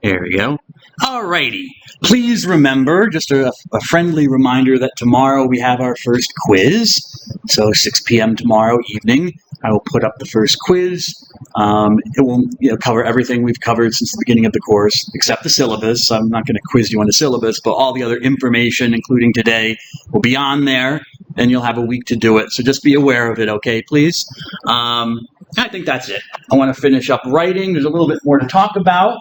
There we go. Alrighty. Please remember, just a friendly reminder that tomorrow we have our first quiz. So 6 p.m. tomorrow evening, I will put up the first quiz. It won't cover everything we've covered since the beginning of the course, except the syllabus. I'm not going to quiz you on the syllabus, but all the other information, including today, will be on there, and you'll have a week to do it. So just be aware of it, okay, please? I think that's it. I want to finish up writing. There's a little bit more to talk about.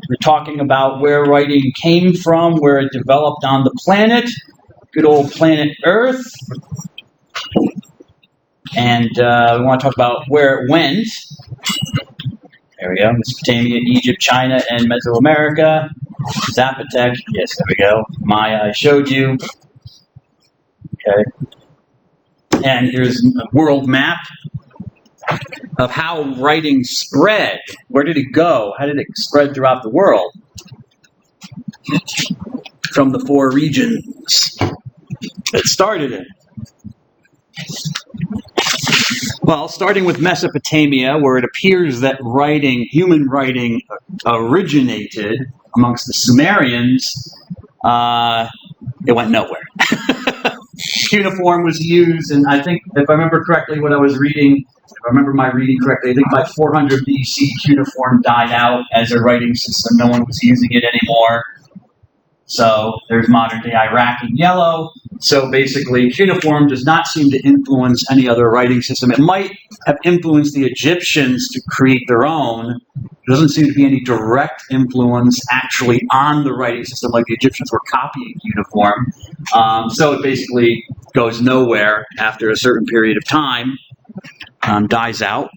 We're talking about where writing came from, where it developed on the planet, good old planet Earth. And we want to talk about where it went. There we go. Mesopotamia, Egypt, China, and Mesoamerica. Zapotec. Yes, there we go. Maya, I showed you. Okay. And here's a world map of how writing spread. Where did it go? How did it spread throughout the world? From the 4 regions it started in. Well, starting with Mesopotamia, where it appears that writing, human writing, originated amongst the Sumerians, it went nowhere. Cuneiform was used, and I think, if I remember correctly, what I was reading, if I remember my reading correctly, I think by 400 BC, cuneiform died out as a writing system. No one was using it anymore. So there's modern-day Iraq in yellow. So basically, cuneiform does not seem to influence any other writing system. It might have influenced the Egyptians to create their own. There doesn't seem to be any direct influence actually on the writing system, like the Egyptians were copying cuneiform. So it basically goes nowhere after a certain period of time, dies out.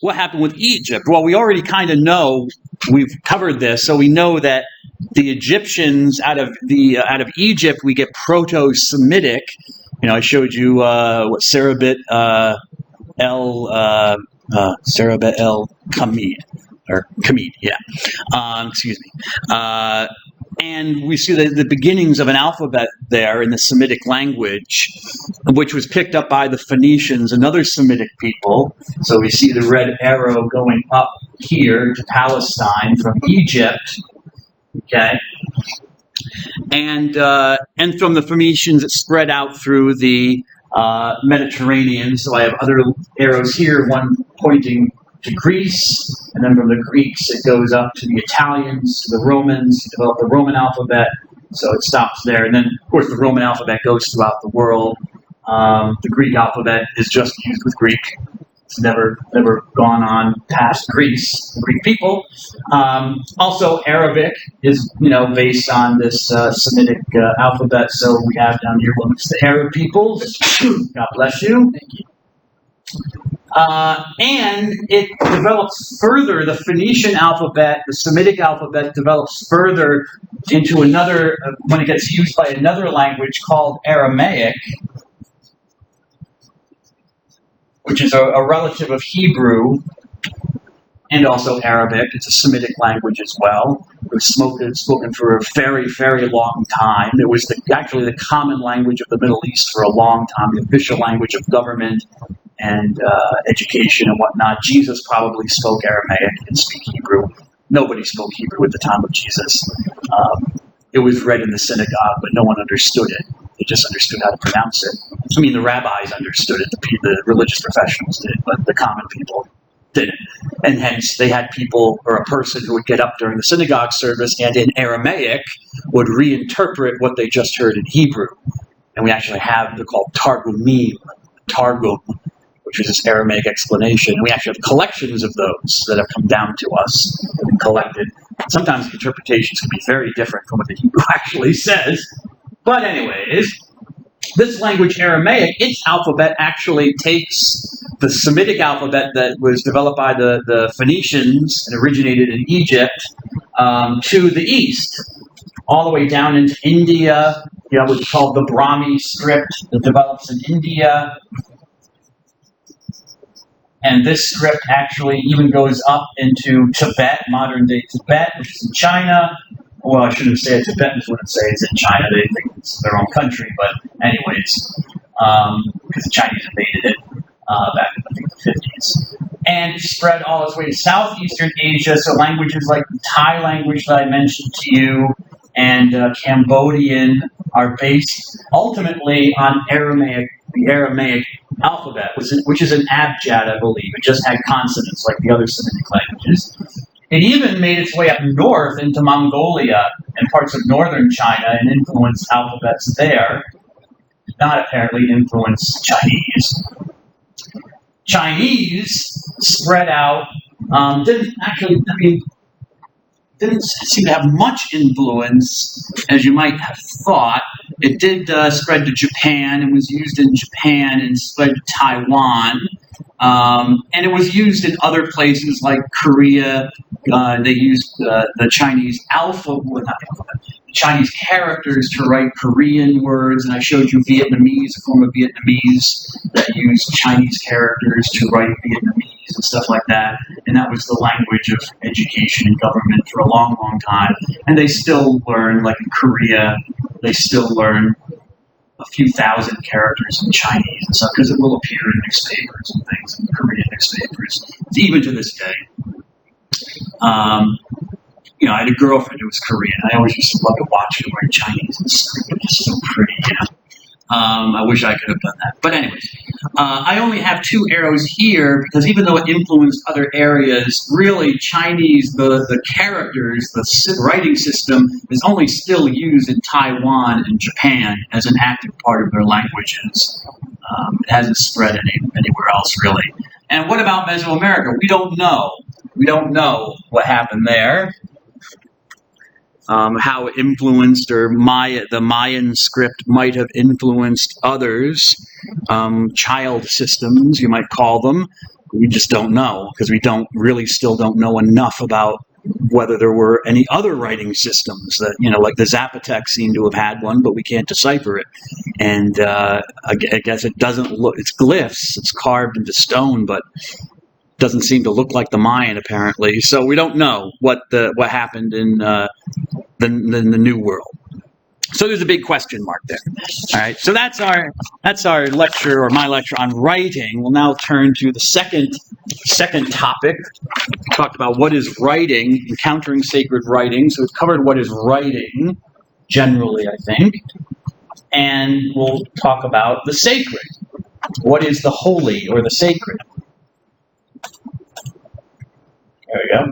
What happened with Egypt? Well, we already kind of know, we've covered this, so we know that the Egyptians, out of Egypt, we get Proto-Semitic. I showed you what Serabit Serabit el Kamid, or Kamid, yeah. Excuse me. And we see the beginnings of an alphabet there in the Semitic language, which was picked up by the Phoenicians, another Semitic people. So we see the red arrow going up here to Palestine from Egypt. Okay, and from the Phoenicians, it spread out through the Mediterranean. So I have other arrows here, one pointing to Greece, and then from the Greeks, it goes up to the Italians, to the Romans, develop the Roman alphabet. So it stops there, and then of course the Roman alphabet goes throughout the world. The Greek alphabet is just used with Greek. It's never gone on past Greece, Greek people. Also, Arabic is based on this Semitic alphabet. So we have down here amongst the Arab peoples. God bless you. Thank you. And it develops further. The Phoenician alphabet, the Semitic alphabet, develops further into another when it gets used by another language called Aramaic, which is a relative of Hebrew and also Arabic. It's a Semitic language as well. It was spoken for a very, very long time. It was actually the common language of the Middle East for a long time, the official language of government and education and whatnot. Jesus probably spoke Aramaic and speak Hebrew. Nobody spoke Hebrew at the time of Jesus. It was read in the synagogue, but no one understood it. They just understood how to pronounce it. I mean, the rabbis understood it, the religious professionals did, but the common people didn't. And hence, they had people, or a person who would get up during the synagogue service and in Aramaic would reinterpret what they just heard in Hebrew. And we actually have, they're called Targumim, Targum, which is this Aramaic explanation. And we actually have collections of those that have come down to us and collected. Sometimes the interpretations can be very different from what the Hebrew actually says. But anyways, this language, Aramaic, its alphabet actually takes the Semitic alphabet that was developed by the Phoenicians and originated in Egypt to the east, all the way down into India. What's called the Brahmi script that develops in India. And this script actually even goes up into Tibet, modern-day Tibet, which is in China. Well, I shouldn't say it. Tibetans wouldn't say it's in China. They think it's their own country. But anyways, because the Chinese invaded it back in, I think, the 50s. and spread all its way to Southeastern Asia. So languages like the Thai language that I mentioned to you and Cambodian are based ultimately on Aramaic, the Aramaic alphabet, which is an abjad, I believe. It just had consonants like the other Semitic languages. It even made its way up north into Mongolia and parts of northern China and influenced alphabets there. Did not apparently influence Chinese. Chinese spread out, didn't seem to have much influence, as you might have thought. It did spread to Japan and was used in Japan and spread to Taiwan. And it was used in other places like Korea. They used the Chinese Chinese characters to write Korean words, and I showed you Vietnamese, a form of Vietnamese that used Chinese characters to write Vietnamese and stuff like that. And that was the language of education and government for a long, long time. And they still learn, like in Korea, they still learn a few thousand characters in Chinese and stuff, because it will appear in newspapers and things, in Korean newspapers, even to this day. I had a girlfriend who was Korean. I always used to love to watch her wear Chinese and stuff. It was just so pretty, I wish I could have done that. But anyways, I only have 2 arrows here because even though it influenced other areas, really Chinese, the characters, the writing system is only still used in Taiwan and Japan as an active part of their languages. It hasn't spread anywhere else, really. And what about Mesoamerica? We don't know. We don't know what happened there. How it influenced, or the Mayan script might have influenced others, child systems, you might call them. We just don't know, because we still don't know enough about whether there were any other writing systems that, like the Zapotec seem to have had one, but we can't decipher it. And I guess it doesn't look, it's glyphs, it's carved into stone, but doesn't seem to look like the Mayan apparently. So we don't know what happened in the New World. So there's a big question mark there. All right. So that's our lecture, or my lecture on writing. We'll now turn to the second topic. We talked about what is writing, encountering sacred writing. So we've covered what is writing generally, I think, and we'll talk about the sacred. What is the holy or the sacred? There we go.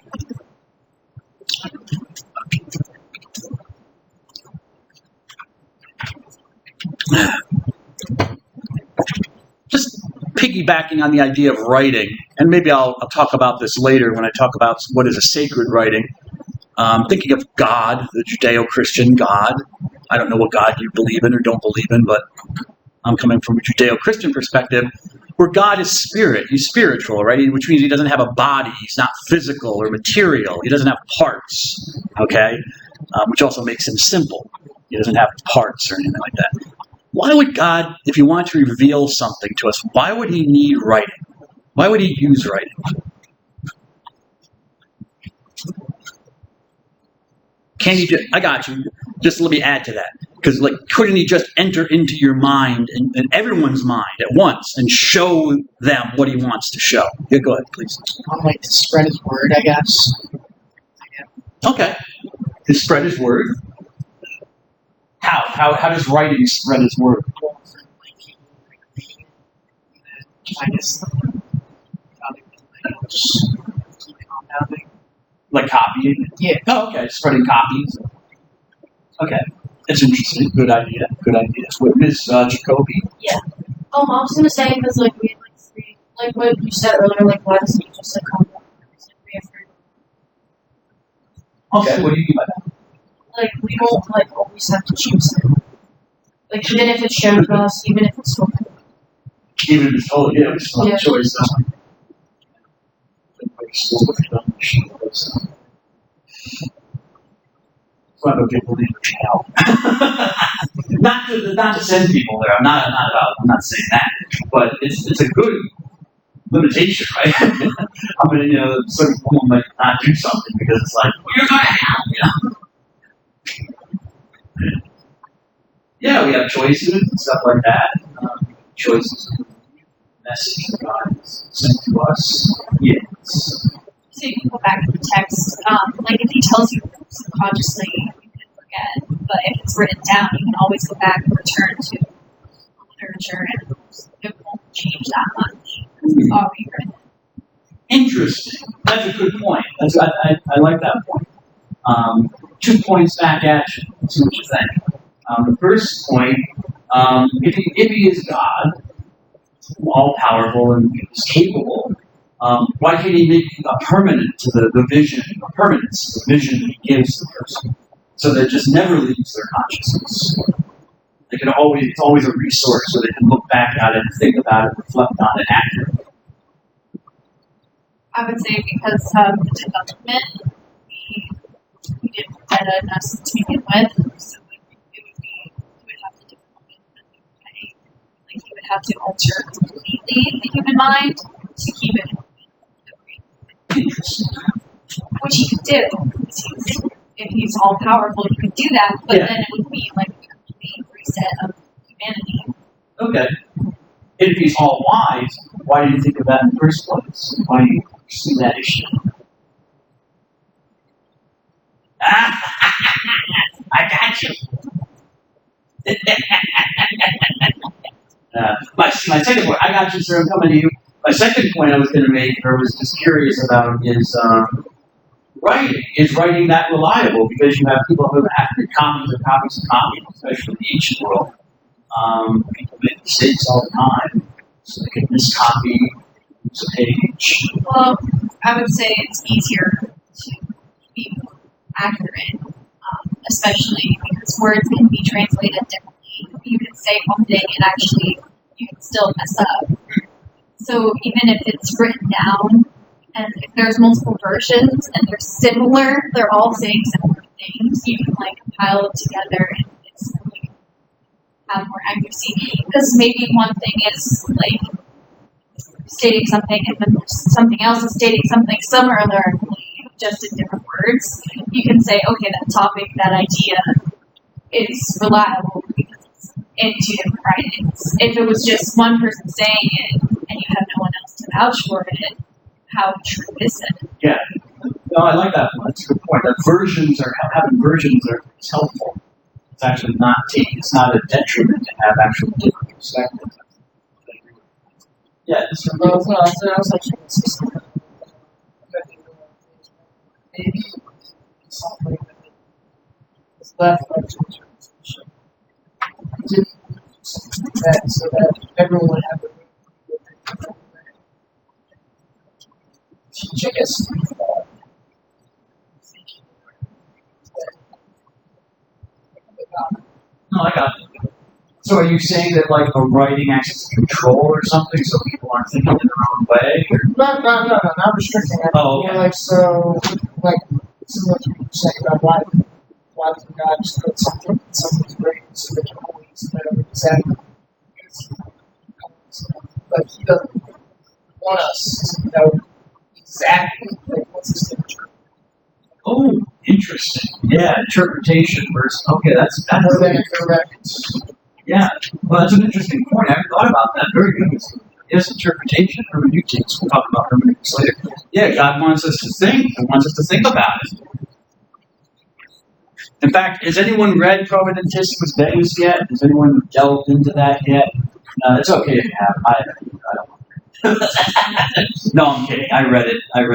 Just piggybacking on the idea of writing, and maybe I'll talk about this later when I talk about what is a sacred writing. Thinking of God, the Judeo-Christian God. I don't know what God you believe in or don't believe in, but I'm coming from a Judeo-Christian perspective, where God is spirit. He's spiritual, right? Which means he doesn't have a body. He's not physical or material. He doesn't have parts, okay? Which also makes him simple. He doesn't have parts or anything like that. Why would God, if he wanted to reveal something to us, why would he need writing? Why would he use writing? Can he just, I got you. Just let me add to that. Because, couldn't he just enter into your mind and everyone's mind at once and show them what he wants to show? Yeah, go ahead, please. To spread his word, I guess. Okay. To spread his word. How does writing spread his word? Like copying? Yeah. Oh, okay. Spreading copies. Okay. That's interesting. Good idea. Good idea. With Ms. Jacoby? Yeah. I was gonna say, because we had 3, what you said earlier, why doesn't he just come back? Okay, what do you mean by that? We don't always have to choose it. Even if it's shown to us, even if it's spoken. Even if it's told, it's not a choice. Not to send people there. I'm not saying that, but it's a good limitation, right? Certain woman might not do something because it's like, well, you're gonna have, Yeah, we have choices and stuff like that. Choices. message that God has sent to us is. So you can go back to the text. Like if he tells you subconsciously, you can forget. But if it's written down, you can always go back and return to the literature, and it won't change that much. It's already written. Interesting. That's a good point. I like that point. 2 points back at you. Let's see what you think. The first point, if he is God, all powerful and is capable, why can't he make a permanent to the vision, a permanence to the vision he gives the person, so that it just never leaves their consciousness? It's always a resource so they can look back at it, think about it, reflect on it accurately. I would say because of the development, we didn't get enough to begin with, so it would have to develop it in a new way. Like you would have to alter completely the human mind to keep it Interesting. which he could do. If he's all powerful, he could do that, but Yeah. then it would be like a complete reset of humanity. Okay. If he's all wise, why did you think of that in the first place? Why do you see that issue? I got you. My second point, I got you, sir. I'm coming to you. My second point I was going to make, or was just curious about, is writing. Is writing that reliable? Because you have people who have copies of copies of copies, especially in the ancient world. People make mistakes all the time, so they can miscopy, lose a page. Well, I would say it's easier to be accurate, especially because words can be translated differently. You can say one thing and actually you can still mess up. So even if it's written down, and if there's multiple versions and they're similar, they're all saying similar things, you can like compile them together and you can have more accuracy. Because maybe one thing is like stating something and then something else is stating something similar, just in different words. You can say, okay, that topic, that idea is reliable because it's in two different writings. If it was just one person saying it and you have no one else to vouch for it, how true is it? Yeah. No, I like that one. That's a good point. That having versions is helpful. It's actually it's not a detriment to have actual different perspectives. Yeah, this Well, it's not, I was actually consistent. Maybe something that's left like interpretation. Didn't do something like that so that everyone would have a teach, I guess. No, I got it. So are you saying that like a writing acts as control or something, so people aren't thinking in their own way? Or? No, not restricting it. Oh, okay. More like, so, like, similar to what you're saying about why does God just put something's great, so they can always know exactly. But he doesn't want us to know exactly, like, what's his signature. Oh, interesting. Yeah, interpretation versus, okay, that's More than a correct. yeah. Well, that's an interesting point. I haven't thought about that. Very good. Yes, interpretation, hermeneutics. We'll talk about hermeneutics later. Yeah, God wants us to think. He wants us to think about it. In fact, has anyone read Providentissimus Deus yet? Has anyone delved into that yet? It's okay if you haven't. I don't. No, I'm kidding. I read it. I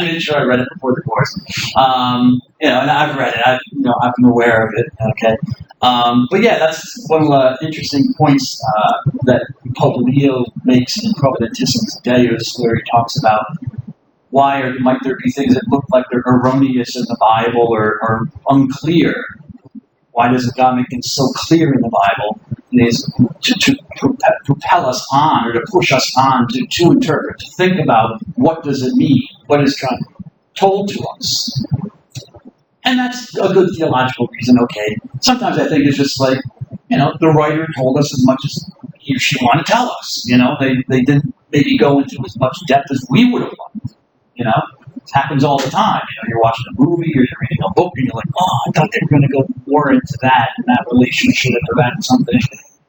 made sure I read it before the course. And I've read it. I've been aware of it. Okay. But yeah, that's one of the interesting points that Pope Leo makes in Providentissimus Deus, where he talks about might there be things that look like they're erroneous in the Bible or unclear. Why doesn't God make things so clear in the Bible? And it's to propel us on, or to push us on to interpret, to think about what does it mean, what is told to us. And that's a good theological reason, okay. Sometimes I think it's just like, the writer told us as much as he or she wanted to tell us. They didn't maybe go into as much depth as we would have liked. It happens all the time. You're watching a movie or you're reading a book and you're like, oh, I thought they were going to go more into that and that relationship or that something.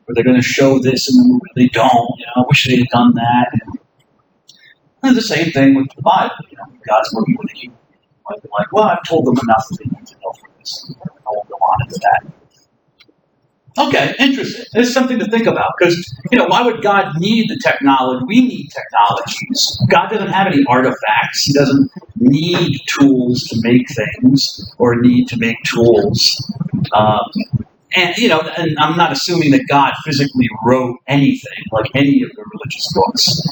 or they're going to show this in the movie. They don't. I wish they had done that. And the same thing with the Bible. God's working with a human being. Might be like, well, I've told them enough that they need to know for this. I won't go on into that. Okay, interesting. There's something to think about because, why would God need the technology? We need technologies. God doesn't have any artifacts. He doesn't need tools to make things or need to make tools. And I'm not assuming that God physically wrote anything, like any of the religious books.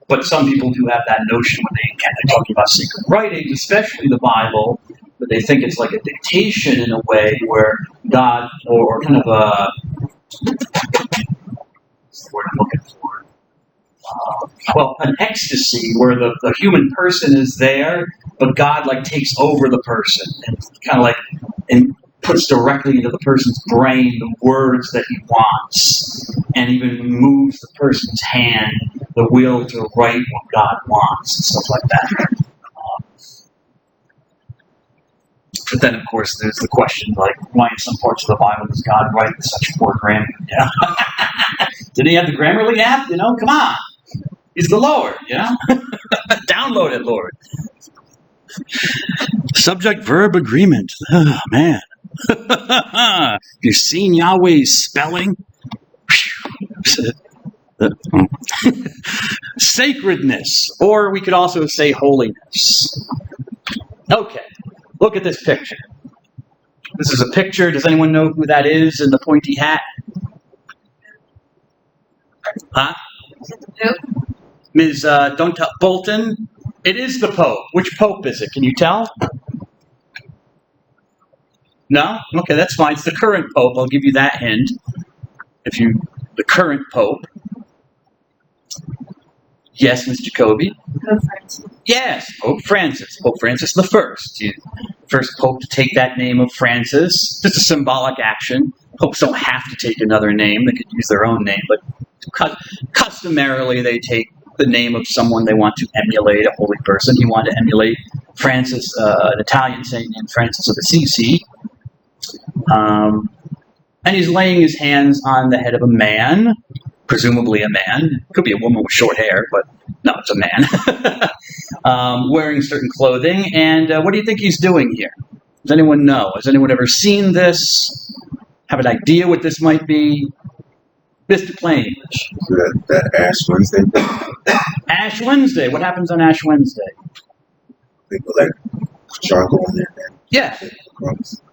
But some people do have that notion when they're talking about sacred writings, especially the Bible, but they think it's like a dictation in a way where God, or kind of what's the word I'm looking for? An ecstasy where the human person is there, but God takes over the person and kind of and puts directly into the person's brain the words that he wants, and even moves the person's hand, the will to write what God wants, and stuff like that. But then, of course, there's the question, why in some parts of the Bible does God write with such poor grammar? Did he have the Grammarly app? Come on. He's the Lord, Download it, Lord. Subject-verb agreement. Oh, man. Have you seen Yahweh's spelling? Sacredness, or we could also say holiness. Okay, look at this picture. This is a picture. Does anyone know who that is in the pointy hat? Huh? Ms. Don't tell Bolton? It is the Pope. Which Pope is it? Can you tell? No? Okay, that's fine. It's the current Pope. I'll give you that hint. The current Pope. Yes, Ms. Jacoby? Pope Francis. Yes, Pope Francis. Pope Francis the First. First Pope to take that name of Francis. Just a symbolic action. Popes don't have to take another name. They could use their own name, but customarily they take the name of someone they want to emulate, a holy person. He wanted to emulate Francis, an Italian saint named Francis of Assisi. And he's laying his hands on the head of a man, presumably a man. Could be a woman with short hair, but no, it's a man. Wearing certain clothing. And what do you think he's doing here? Does anyone know? Has anyone ever seen this? Have an idea what this might be? Mr. Plain English. That Ash Wednesday thing? Ash Wednesday. What happens on Ash Wednesday? They put charcoal in there. Yeah.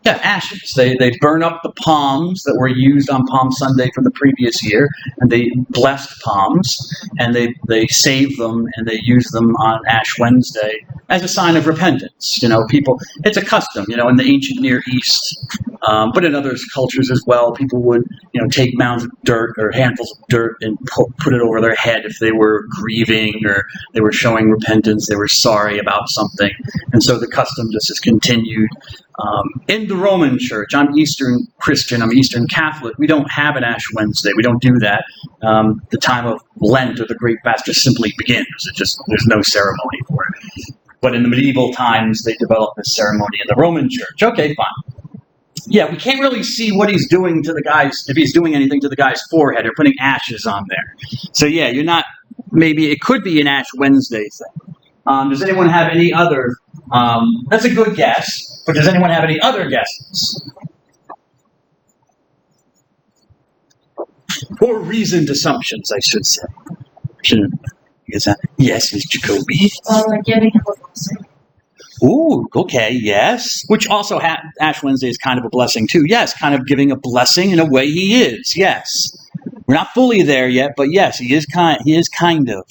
Yeah, ashes. They burn up the palms that were used on Palm Sunday from the previous year, and they blessed palms, and they save them, and they use them on Ash Wednesday as a sign of repentance. People, it's a custom, in the ancient Near East, but in other cultures as well, people would, take mounds of dirt or handfuls of dirt and put it over their head if they were grieving or they were showing repentance, they were sorry about something, and so the custom just has continued. In the Roman Church, I'm Eastern Christian, I'm Eastern Catholic, we don't have an Ash Wednesday, we don't do that. The time of Lent or the Great Fast just simply begins. There's no ceremony for it. But in the medieval times, they developed this ceremony in the Roman Church. Okay, fine. Yeah, we can't really see what he's doing to the guy's, if he's doing anything to the guy's forehead or putting ashes on there. So yeah, maybe it could be an Ash Wednesday thing. Does anyone have any other, that's a good guess, but does anyone have any other guesses? Or reasoned assumptions, I should say. Yes, Ms. Jacoby. Giving him a blessing. Ooh, okay, yes. Which also, Ash Wednesday is kind of a blessing too. Yes, kind of giving a blessing in a way he is, yes. We're not fully there yet, but yes, he is kind of.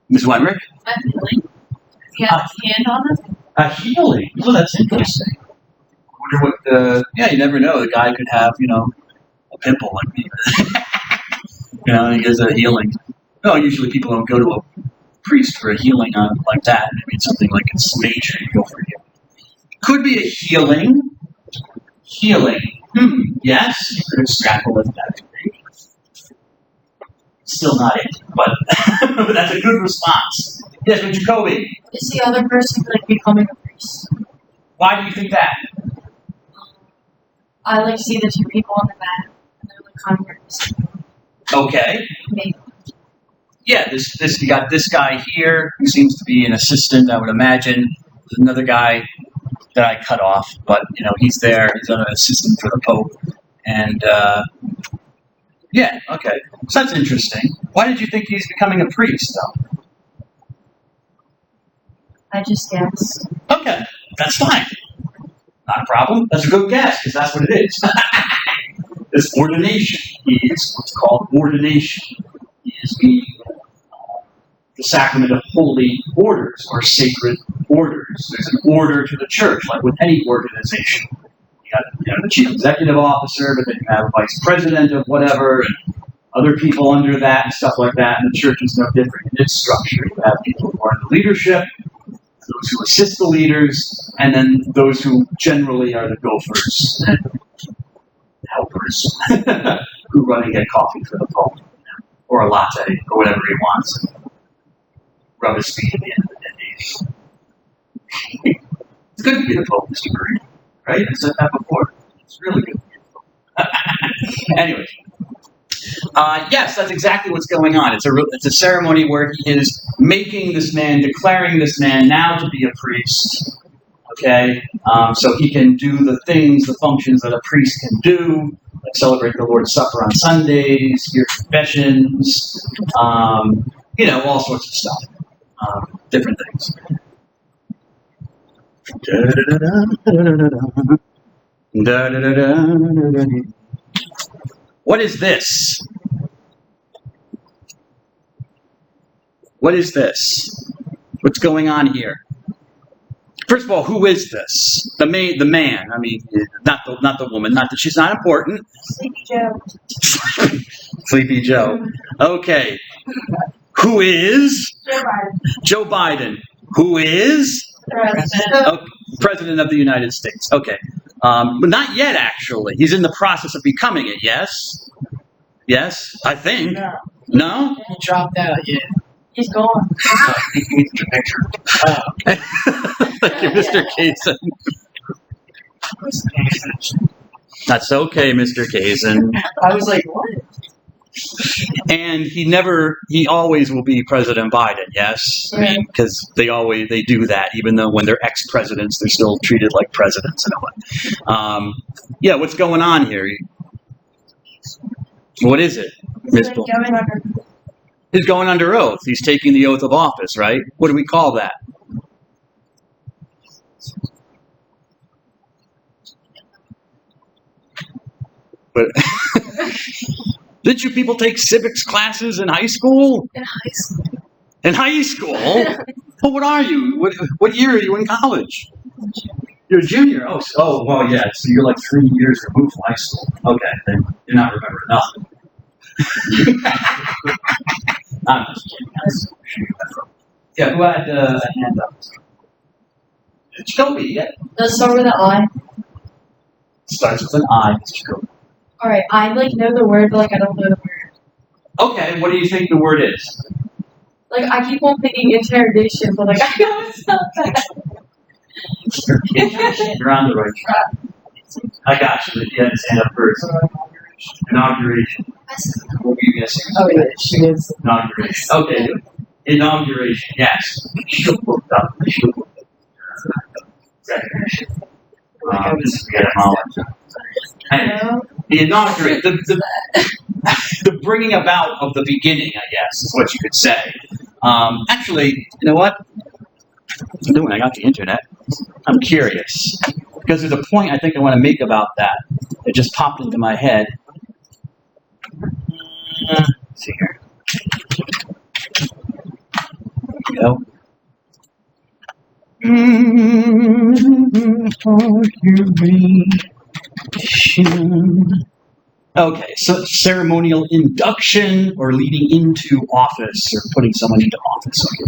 Ms. Wenrick? A healing. He has his hand on him. A healing. Oh, that's interesting. I wonder what you never know. The guy could have, a pimple like me. He gets a healing. No, usually people don't go to a priest for a healing on like that. Maybe it's something like it's major, you go for a healing. Could be a healing. Healing. Yes, you could extrapolate that to be. Still not it, but that's a good response. Yes, but Jacoby. Is the other person becoming a priest? Why do you think that? I see the two people on the mat. Congress. Okay. Maybe. Yeah, you got this guy here who seems to be an assistant, I would imagine. There's another guy that I cut off, but he's there. He's an assistant for the Pope, and yeah, okay. So that's interesting. Why did you think he's becoming a priest, though? I just guessed. Okay, that's fine. Not a problem. That's a good guess, because that's what it is. This ordination is what's called ordination. It is the sacrament of holy orders or sacred orders. There's an order to the church, like with any organization. You got the chief executive officer, but then you have a vice president of whatever, and other people under that, and stuff like that. And the church is no different in its structure. You have people who are in the leadership, those who assist the leaders, and then those who generally are the gophers and helpers who run and get coffee for the Pope, or a latte, or whatever he wants, and rub his feet at the end of the day. It's good to be the Pope, Mr. Murray, right? I said that before. It's really good to be the Pope. Anyway. Yes, that's exactly what's going on. It's a ceremony where he is making this man, declaring this man now to be a priest. Okay, so he can do the things, the functions that a priest can do, like celebrate the Lord's Supper on Sundays, hear confessions, all sorts of stuff, different things. What is this? What is this? What's going on here? First of all, who is this? The man. I mean, not the woman. She's not important. Sleepy Joe. Sleepy Joe. Okay. Who is Joe Biden. Joe Biden? Who is President of the United States? Okay. But not yet, actually. He's in the process of becoming it, yes? Yes, I think. No? He dropped out, yeah. He's gone. He needs the picture. Thank you, Mr. Kazin. That's okay, Mr. Kazin. I was like, what? And he always will be President Biden, yes? Yeah. Because they do that, even though when they're ex-presidents, they're still treated like presidents in a way. Yeah, what's going on here? What is it? He's going under oath. He's taking the oath of office, right? What do we call that? But did you people take civics classes in high school? In high school. In high school? Well, what are you? What year are you in college? You're a junior. Oh, well, yeah. So you're like 3 years removed from high school. Okay, then you're not remembering nothing. I'm just kidding. Yeah, who had a hand up? It's Jacoby, yeah. Does it start with an I? Starts with an I. It's Jacoby. Alright, I know the word, but I don't know the word. Okay, what do you think the word is? I keep on thinking interrogation, but I know it's not that. You're on the right track. I got you, but you had to stand up first. Inauguration. What were you guessing? Oh, yeah, she is. Inauguration. Okay, good. Inauguration, yes. This is the etymology. Anyway, the inaugurate, the bringing about of the beginning, I guess, is what you could say. Actually, you know what? I'm doing. I got the internet. I'm curious because there's a point I think I want to make about that. It just popped into my head. Let's see here. There we go. Okay, so ceremonial induction or leading into office or putting someone into office. Okay,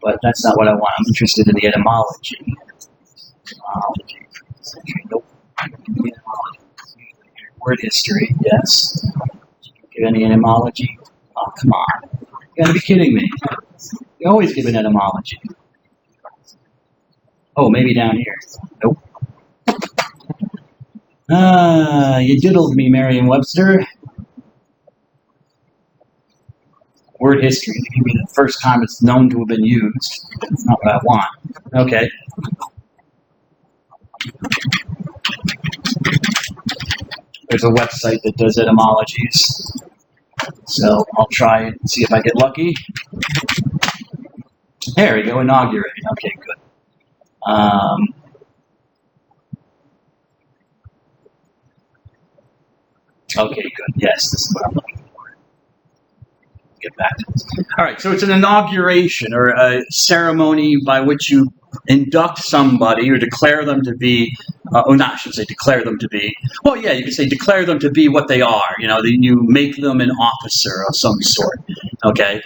but that's not what I want. I'm interested in the etymology. Nope. Word history, yes. Give any etymology? Oh, come on. You gotta be kidding me. You always give an etymology. Oh, maybe down here. Nope. You diddled me, Merriam-Webster. Word history to give me the first time it's known to have been used. That's not what I want. Okay. There's a website that does etymologies. So I'll try and see if I get lucky. There we go, inaugurate. Okay, good. Okay, good. Yes, this is what I'm looking for. Get back to this. All right, so it's an inauguration or a ceremony by which you induct somebody or declare them to be, I should say declare them to be. Well, yeah, you could say declare them to be what they are. You make them an officer of some sort. Okay,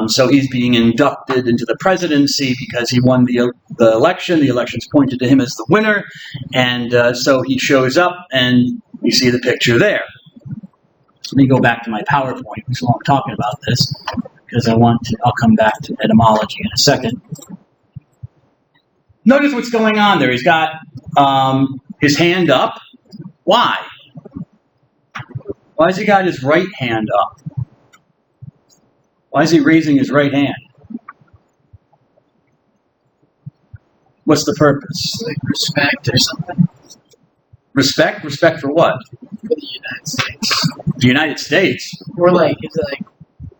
so he's being inducted into the presidency because he won the election. The election's pointed to him as the winner, and so he shows up, and you see the picture there. Let me go back to my PowerPoint while I'm talking about this, because I'll come back to etymology in a second. Notice what's going on there. He's got his hand up. Why? Why has he got his right hand up? Why is he raising his right hand? What's the purpose? Like respect or something. Respect? Respect for what? For the United States. The United States? Or like, is it like,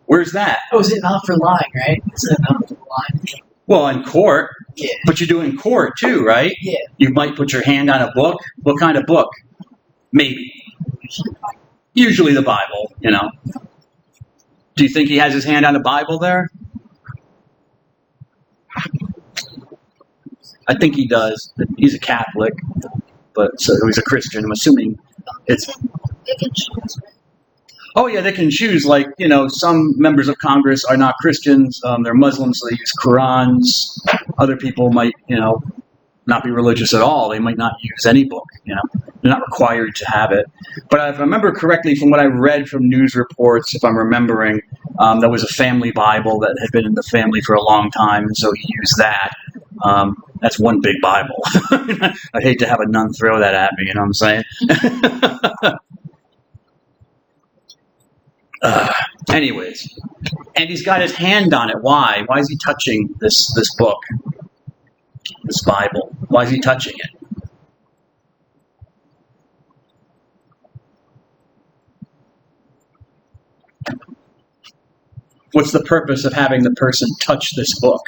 Where's that? oh, is it not for lying, right? Is it not for lying? Well, in court. Yeah. But you do it in court too, right? Yeah. You might put your hand on a book. What kind of book? Maybe. Usually the Bible, Do you think he has his hand on a Bible there? I think he does. He's a Catholic, but so he's a Christian. I'm assuming it's. They can choose. Oh yeah, they can choose. Like some members of Congress are not Christians. They're Muslims. So they use Qurans. Other people might, not be religious at all. They might not use any book. They're not required to have it. But if I remember correctly, from what I read from news reports, if I'm remembering, there was a family Bible that had been in the family for a long time, and so he used that. That's one big Bible. I'd hate to have a nun throw that at me. You know what I'm saying? Anyways, and he's got his hand on it. Why? Why is he touching this book, this Bible? Why is he touching it? What's the purpose of having the person touch this book?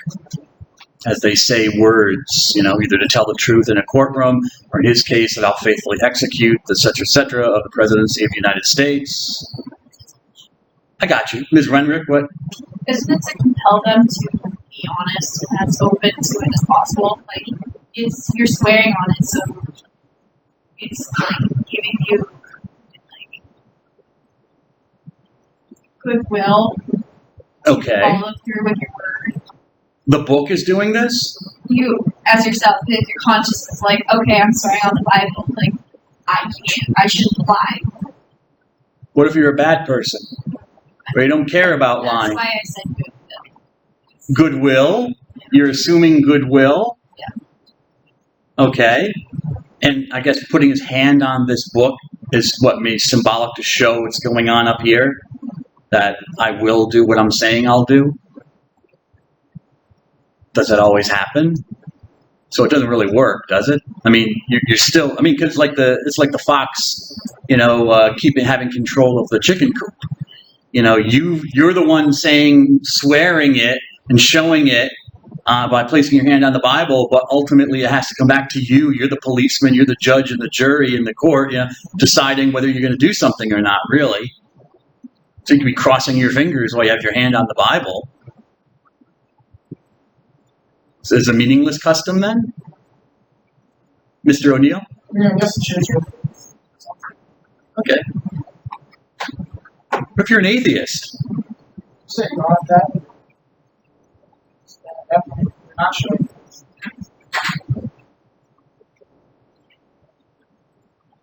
As they say words, either to tell the truth in a courtroom, or in his case, that I'll faithfully execute the etc. of the presidency of the United States. I got you. Ms. Renrick, what? Isn't it to compel them to be honest and as open to it as possible? Like, you're swearing on it, so it's like giving you like goodwill. Okay. Follow through with your word. The book is doing this? You, as yourself, if your conscience is like, okay, I'm swearing on the Bible, like, I shouldn't lie. What if you're a bad person? Or you don't care about That's lying? why I said goodwill. Goodwill? You're assuming goodwill? Yeah. Okay. And I guess putting his hand on this book is what means symbolic to show what's going on up here? That I will do what I'm saying I'll do? Does that always happen? So it doesn't really work, does it? I mean, you're still. I mean, because it's like the fox, having control of the chicken coop. You're the one swearing it and showing it by placing your hand on the Bible, but ultimately it has to come back to you. You're the policeman, you're the judge and the jury in the court, deciding whether you're going to do something or not. Really, so you can be crossing your fingers while you have your hand on the Bible. So is it a meaningless custom then? Mr. O'Neill? Yeah, I guess choose your. Okay. What if you're an atheist? Say God that. You're not sure.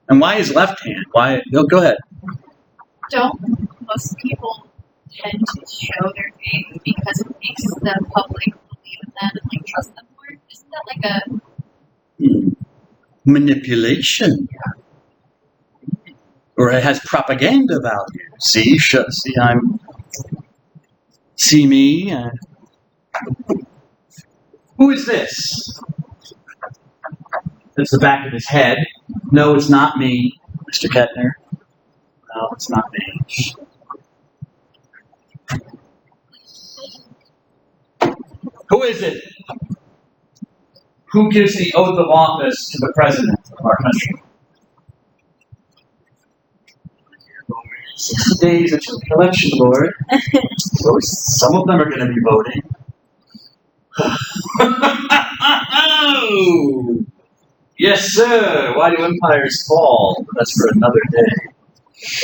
And why his left hand? Why? No, go ahead. Don't most people tend to show their faith because it makes the public believe in them and like trust them more? Isn't that like a Manipulation. or it has propaganda value. See, see me. Who is this? That's the back of his head. No, it's not me, Mr. Kettner. No, it's not me. Who is it? Who gives the oath of office to the president of our country? 60 days until the election, Lord. So some of them are going to be voting. Yes, sir. Why do empires fall? That's for another day.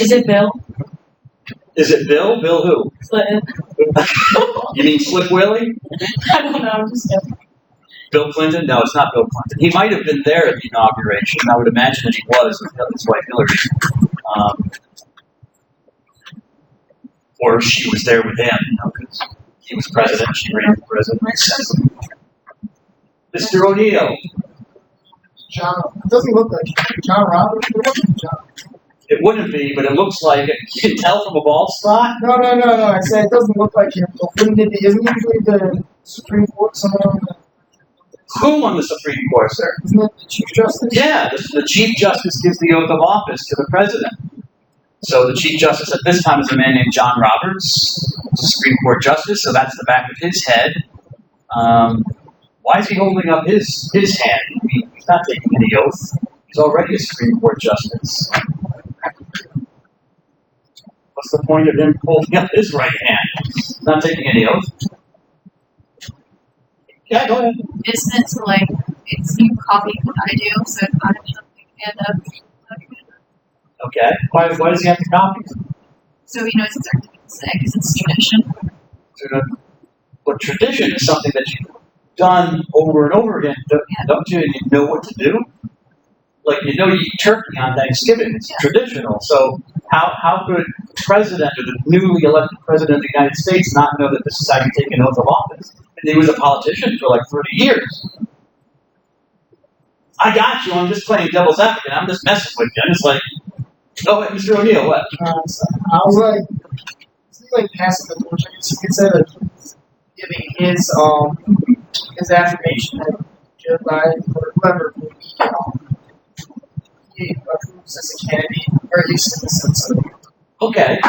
Is it Bill? Is it Bill? Bill who? Clinton. You mean Slip Willie? I don't know. I'm just kidding. Bill Clinton? No, it's not Bill Clinton. He might have been there at the inauguration. I would imagine that he was with his wife Hillary. Or she was there with him, because he was president, she ran for president. Mr. O'Neill. John, it doesn't look like John Roberts. It wasn't John. It wouldn't be, but it looks like it. You can tell from a bald spot. No. I said it doesn't look like him. But wouldn't it be? Isn't usually the Supreme Court someone? Who on the Supreme Court, sir? Isn't it the Chief Justice? Yeah, the Chief Justice gives the oath of office to the President. So the Chief Justice at this time is a man named John Roberts, a Supreme Court Justice, so that's the back of his head. Why is he holding up his hand? He's not taking any oath. He's already a Supreme Court Justice. What's the point of him holding up his right hand? He's not taking any oath. Yeah, go ahead. Isn't it like it's you copy what I do, so it's not something and Okay. Why does he have to copy? so he knows exactly what to say because it's tradition. But tradition is something that you've done over and over again, don't you? And you know what to do. Like you eat turkey on Thanksgiving. It's traditional. So how could the president or the newly elected president of the United States not know that this is how you take an oath of office? And he was a politician for like 30 years. I got you. I'm just playing devil's advocate. I'm just messing with you. I'm just like, oh, wait, Mr. O'Neill, what? I was like, it's like passing the torch. I guess you could say that he's giving his affirmation that Joe Biden or whoever will be he approves as a candidate, or at least in the sense of. Okay.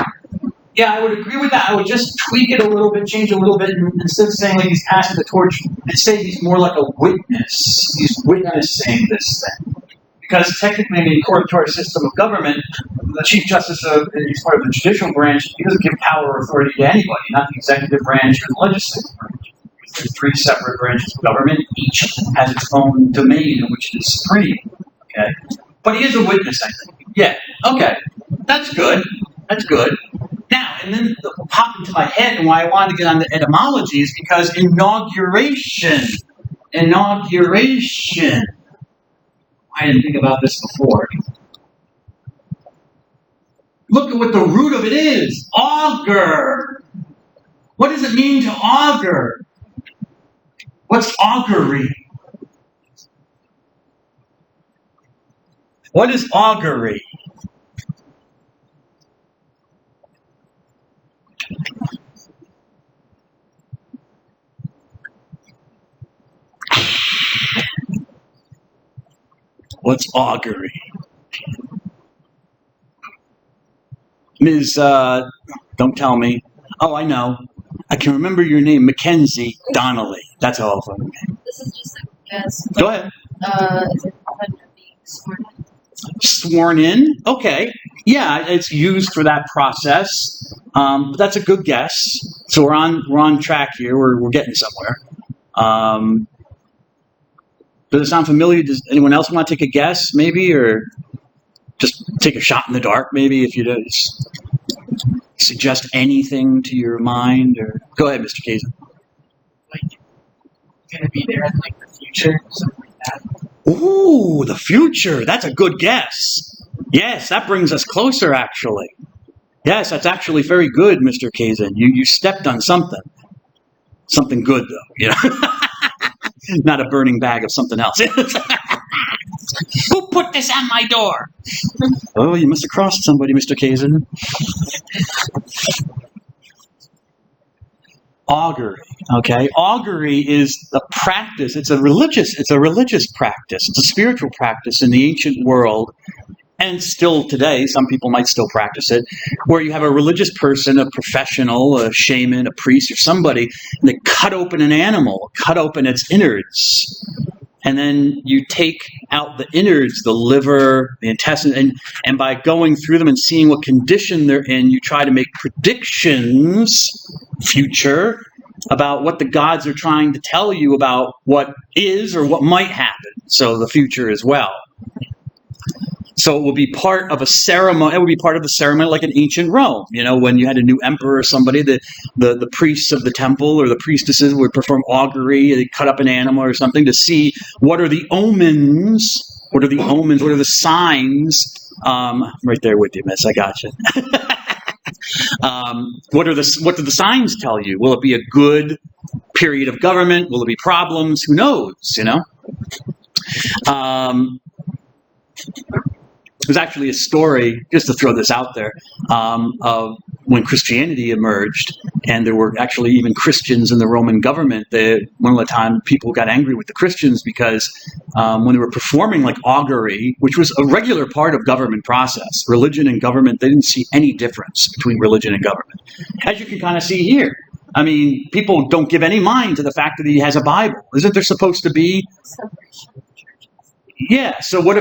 Yeah, I would agree with that. I would just tweak it a little bit, change it a little bit, and instead of saying like he's passing the torch, and say he's more like a witness. He's witnessing this thing. Because technically in the court-to-court system of government, the Chief Justice is part of the judicial branch. He doesn't give power or authority to anybody, not the executive branch or the legislative branch. There's three separate branches of government. Each has its own domain in which it is supreme. Okay? But he is a witness, I think. Yeah, okay. That's good. That's good. Now, and then what popped into my head and why I wanted to get on the etymology is because inauguration. I didn't think about this before. Look at what the root of it is. Augur. What does it mean to augur? What's augury? What is augury? What's augury? Ms. Don't tell me. Oh, I know. I can remember your name, Mackenzie Donnelly. That's all of them. This is just a guess. Go ahead. Is it when you're being sworn in? Sworn in? Okay. Yeah, it's used for that process. But that's a good guess. So we're on track here. We're getting somewhere. Does it sound familiar? Does anyone else want to take a guess, maybe, or just take a shot in the dark, maybe, if you just suggest anything to your mind? Or go ahead, Mr. Kazin. Like, going to be there in like the future, something like that. Ooh, the future. That's a good guess. Yes, that brings us closer, actually. Yes, that's actually very good, Mr. Kazin. You stepped on something. Something good, though. You know, not a burning bag of something else. Who put this on my door? Oh, you must have crossed somebody, Mr. Kazin. Augury. Okay, augury is a practice. It's a religious practice. It's a spiritual practice in the ancient world, and still today, some people might still practice it, where you have a religious person, a professional, a shaman, a priest, or somebody, and they cut open an animal, cut open its innards, and then you take out the innards, the liver, the intestine, and by going through them and seeing what condition they're in, you try to make predictions, future, about what the gods are trying to tell you about what is or what might happen. So the future as well. So it will be part of a ceremony. It would be part of the ceremony like in ancient Rome. You know, when you had a new emperor or somebody, the priests of the temple or the priestesses would perform augury. They cut up an animal or something to see what are the omens. What are the omens? What are the signs? I'm right there with you, miss. I got you. What do the signs tell you? Will it be a good period of government? Will it be problems? Who knows? You know. There's actually a story, just to throw this out there, of when Christianity emerged, and there were actually even Christians in the Roman government. One of the time people got angry with the Christians because when they were performing like augury, which was a regular part of government process, religion and government, they didn't see any difference between religion and government. As you can kind of see here. I mean, people don't give any mind to the fact that he has a Bible. Isn't there supposed to be? Yeah, so what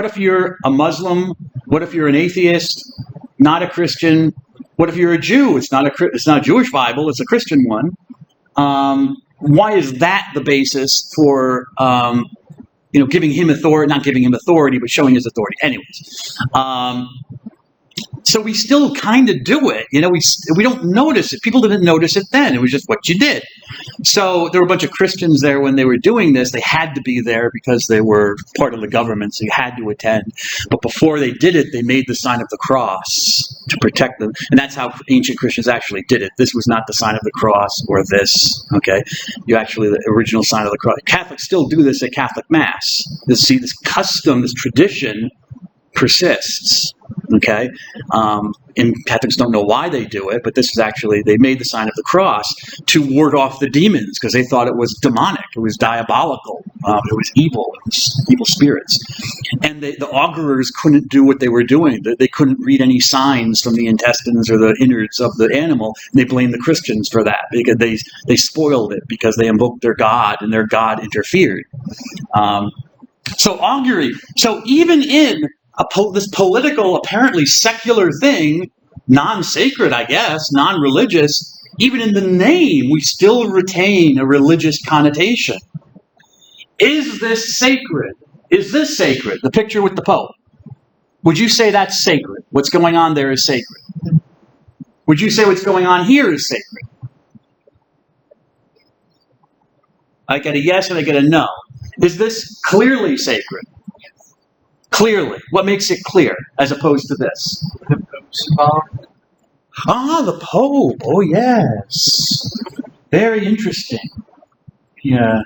if you're a Muslim? What if you're an atheist, not a Christian? What if you're a Jew? It's not a Jewish Bible, it's a Christian one. Why is that the basis for giving him authority, not giving him authority, but showing his authority? Anyways. So we still kind of do it, you know. We don't notice it. People didn't notice it then. It was just what you did. So there were a bunch of Christians there when they were doing this. They had to be there because they were part of the government, so you had to attend. But before they did it, they made the sign of the cross to protect them, and that's how ancient Christians actually did it. This was not the sign of the cross or this. Okay, the original sign of the cross. Catholics still do this at Catholic Mass. You see, this custom, this tradition persists. Okay, and Catholics don't know why they do it, but this is actually, they made the sign of the cross to ward off the demons because they thought it was demonic, it was diabolical, it was evil, it was evil spirits. And the augurers couldn't do what they were doing. They couldn't read any signs from the intestines or the innards of the animal, and they blamed the Christians for that because they spoiled it because they invoked their God and their God interfered. So augury, so even in this political, apparently secular thing, non-sacred, I guess, non-religious, even in the name, we still retain a religious connotation. Is this sacred? Is this sacred? The picture with the Pope. Would you say that's sacred? What's going on there is sacred? Would you say what's going on here is sacred? I get a yes and I get a no. Is this clearly sacred? Clearly. What makes it clear as opposed to this? The Pope's involved. Ah, the Pope. Oh, yes. Very interesting. Yeah.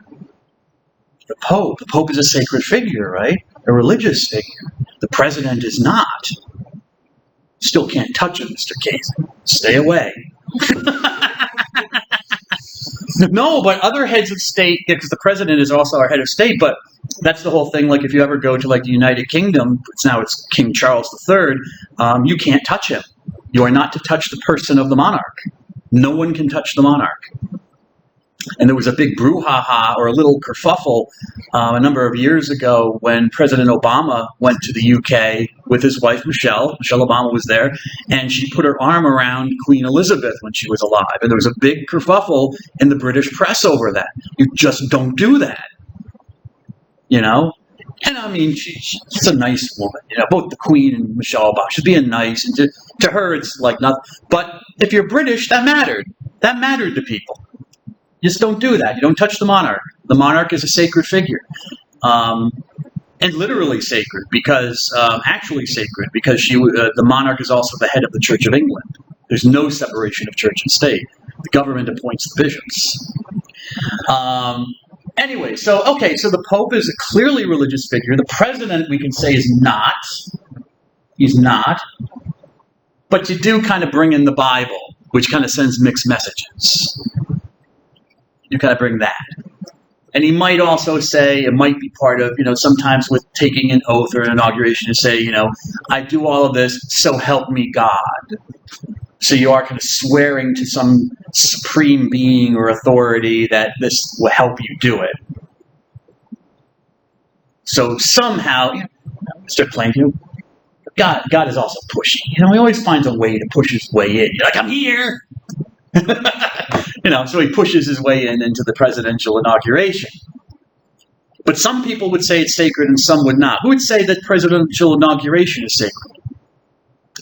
The Pope. The Pope is a sacred figure, right? A religious figure. The president is not. Still can't touch him, Mr. Casey. Stay away. No, but other heads of state, because the president is also our head of state, but that's the whole thing. Like if you ever go to like the United Kingdom, it's King Charles III, you can't touch him. You are not to touch the person of the monarch. No one can touch the monarch. And there was a big brouhaha or a little kerfuffle a number of years ago when President Obama went to the UK with his wife Michelle. Michelle Obama was there, and she put her arm around Queen Elizabeth when she was alive. And there was a big kerfuffle in the British press over that. You just don't do that. You know? And I mean, she's a nice woman. You know, both the Queen and Michelle Obama. She's being nice, and to her it's like nothing. But if you're British, that mattered. That mattered to people. You just don't do that. You don't touch the monarch. The monarch is a sacred figure. And literally sacred, because actually sacred, because the monarch is also the head of the Church of England. There's no separation of church and state. The government appoints the bishops. Anyway, so the Pope is a clearly religious figure. The president, we can say, is not. He's not. But you do kind of bring in the Bible, which kind of sends mixed messages. You kind of bring that. And he might also say, it might be part of, sometimes with taking an oath or an inauguration to say, I do all of this, so help me God. So you are kind of swearing to some supreme being or authority that this will help you do it. So somehow, Mr. Plainview, God is also pushy. He always finds a way to push his way in. You're like, I'm here! So he pushes his way into the presidential inauguration. But some people would say it's sacred and some would not. Who would say that presidential inauguration is sacred?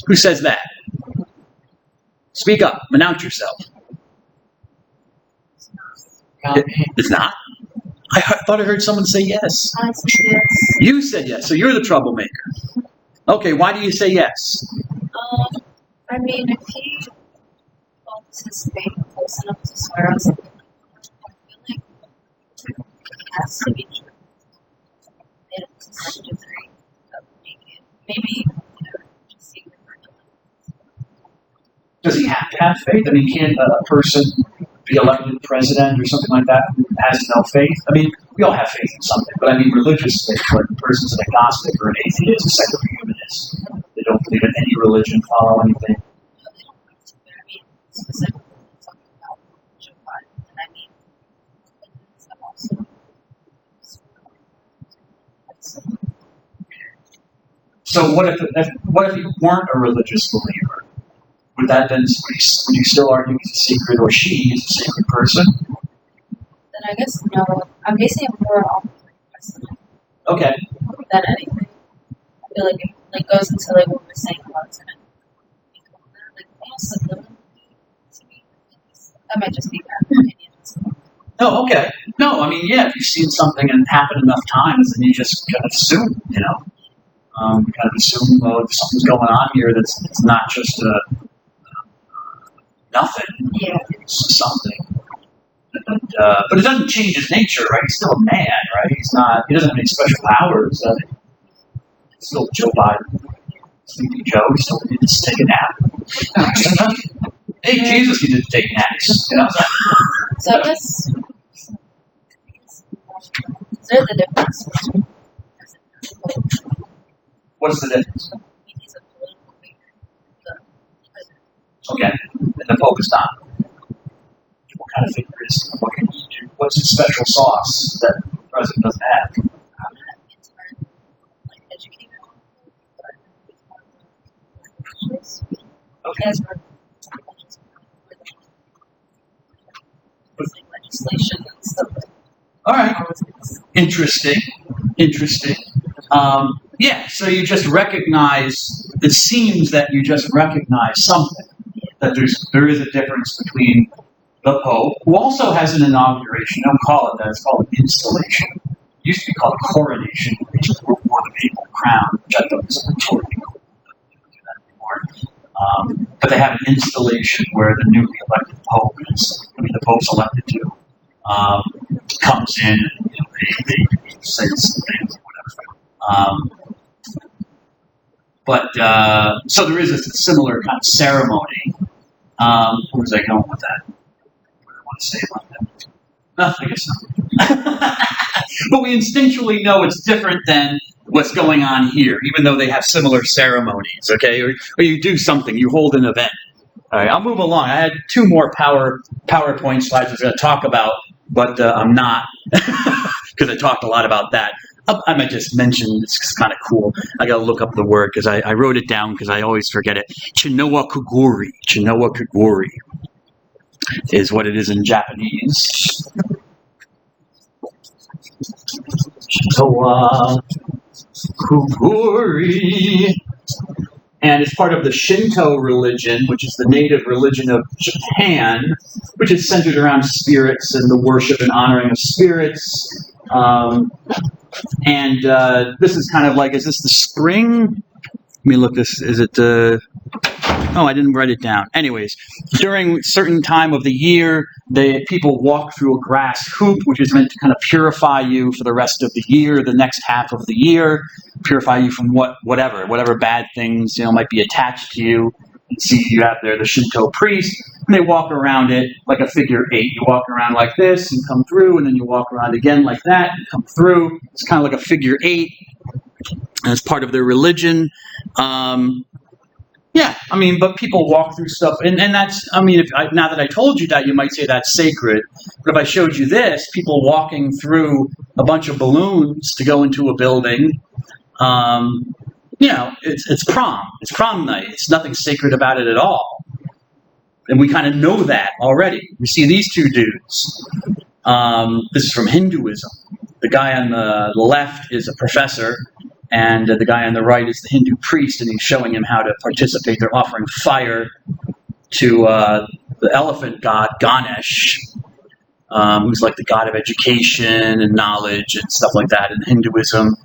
Who says that? Speak up. Announce yourself. It's not? I thought I heard someone say yes. I said yes. You said yes, so you're the troublemaker. Okay, why do you say yes? I mean, if he holds his faith close enough to swear on something, I feel like it has to be true. And to such a degree that would make it maybe just secret for him. Does he have to have faith? I mean, can't a person be elected president or something like that who has no faith? I mean, we all have faith in something, but I mean religious faith, like a person's an agnostic or an atheist, a secular humanist. They don't believe in any religion, follow anything. No, they don't have to, but I mean, specifically talking about Joe Biden, and I mean, I'm also. So what if you weren't a religious believer? Would you still argue he's a sacred, or she is a sacred person? Then I guess no. I'm basing it more on precedent Okay. than anything. I feel like it goes into what we're saying about it, almost subliminally to me. That might just be my opinion. No, okay. No, I mean, yeah, if you've seen something and it happened enough times, then you just kind of assume, kind of assume, if something's going on here it's not just nothing. Yeah. It's something. But it doesn't change his nature, right? He's still a man, right? He doesn't have any special powers. He's still Joe Biden. Sleepy Joe, he still needs to take a nap. Hey, Jesus, he didn't take naps. So I guess there's a difference between What's the difference? he's a political figure. The president. Okay. And the Pope is not. What kind of figure is he? What can he do? What's his special sauce that the president doesn't have? I'm not entirely educated on it, but it's one of the issues. Okay. As for legislation and stuff. All right. Interesting. Yeah, so you just recognize, it seems that you just recognize something. That there is a difference between the Pope, who also has an inauguration. Don't call it that, it's called an installation. It used to be called a coronation, which is wore the papal crown, which I thought was a rhetorical. They don't do that anymore. But they have an installation where the newly elected Pope the Pope's elected to, comes in and they say some things or whatever. So there is a similar kind of ceremony. Where was I going with that? What do I want to say about that? No, I guess not. But we instinctually know it's different than what's going on here, even though they have similar ceremonies, okay? Or you do something, you hold an event. All right, I'll move along. I had 2 more PowerPoint slides I was going to talk about, but I'm not, because I talked a lot about that. I might just mention, it's kind of cool. I got to look up the word because I wrote it down because I always forget it. Chinoa Kuguri. Chinoa Kuguri is what it is in Japanese. Chinoa Kuguri. And it's part of the Shinto religion, which is the native religion of Japan, which is centered around spirits and the worship and honoring of spirits. This is kind of like, is this the spring? Let me look this, is it Oh, I didn't write it down. Anyways, during a certain time of the year, people walk through a grass hoop, which is meant to kind of purify you for the rest of the year, the next half of the year, purify you from whatever bad things might be attached to you. You see, you have there the Shinto priest, and they walk around it like a figure 8. You walk around like this and come through, and then you walk around again like that and come through. It's kind of like a figure 8, and it's part of their religion. Yeah, but people walk through stuff, and that's, now that I told you that, you might say that's sacred, but if I showed you this, people walking through a bunch of balloons to go into a building, it's prom. It's prom night. It's nothing sacred about it at all. And we kind of know that already. We see these two dudes. This is from Hinduism. The guy on the left is a professor, and the guy on the right is the Hindu priest, and he's showing him how to participate. They're offering fire to the elephant god, Ganesh, who's like the god of education and knowledge and stuff like that in Hinduism.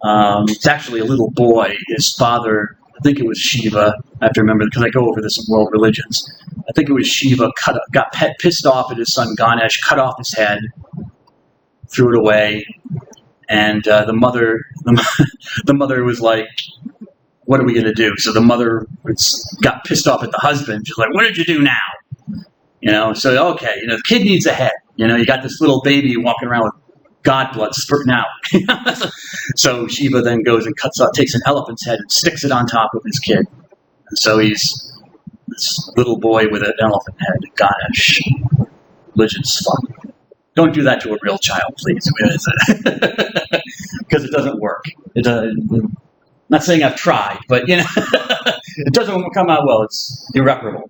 It's actually a little boy. His father, I think it was Shiva, I have to remember, because I go over this in world religions. I think it was Shiva got pissed off at his son Ganesh, cut off his head, threw it away, and the mother was like, what are we going to do? So the mother got pissed off at the husband. She's like, what did you do now? So, okay, the kid needs a head. You got this little baby walking around with God blood spurting out. So Shiva then goes and takes an elephant's head and sticks it on top of his kid. And so he's this little boy with an elephant head, Ganesh. Religion's fun. Don't do that to a real child, please. Because it doesn't work. I'm not saying I've tried, but it doesn't come out well. It's irreparable.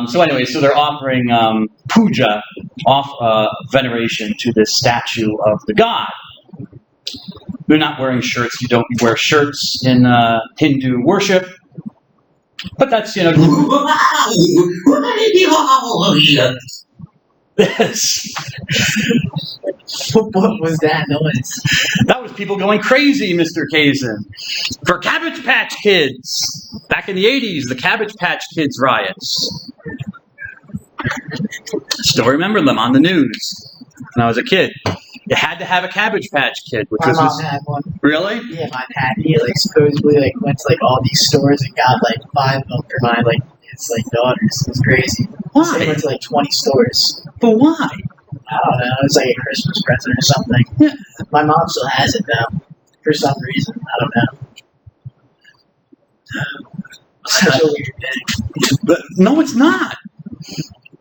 So they're offering puja, veneration to this statue of the god. They're not wearing shirts. You don't wear shirts in Hindu worship. But that's, Yes. What was that noise? That was people going crazy, Mr. Kazin. For Cabbage Patch Kids. Back in the 80s, the Cabbage Patch Kids riots. Still remember them on the news when I was a kid. You had to have a Cabbage Patch Kid. Which My was mom had one. Really? Yeah, mine had. He supposedly went to all these stores and got 5 of them for my his daughters. It was crazy. Why? He went to 20 stores. But why? I don't know. It was a Christmas present or something. Yeah. My mom still has it though, for some reason. I don't know. Such a weird thing. But no, it's not.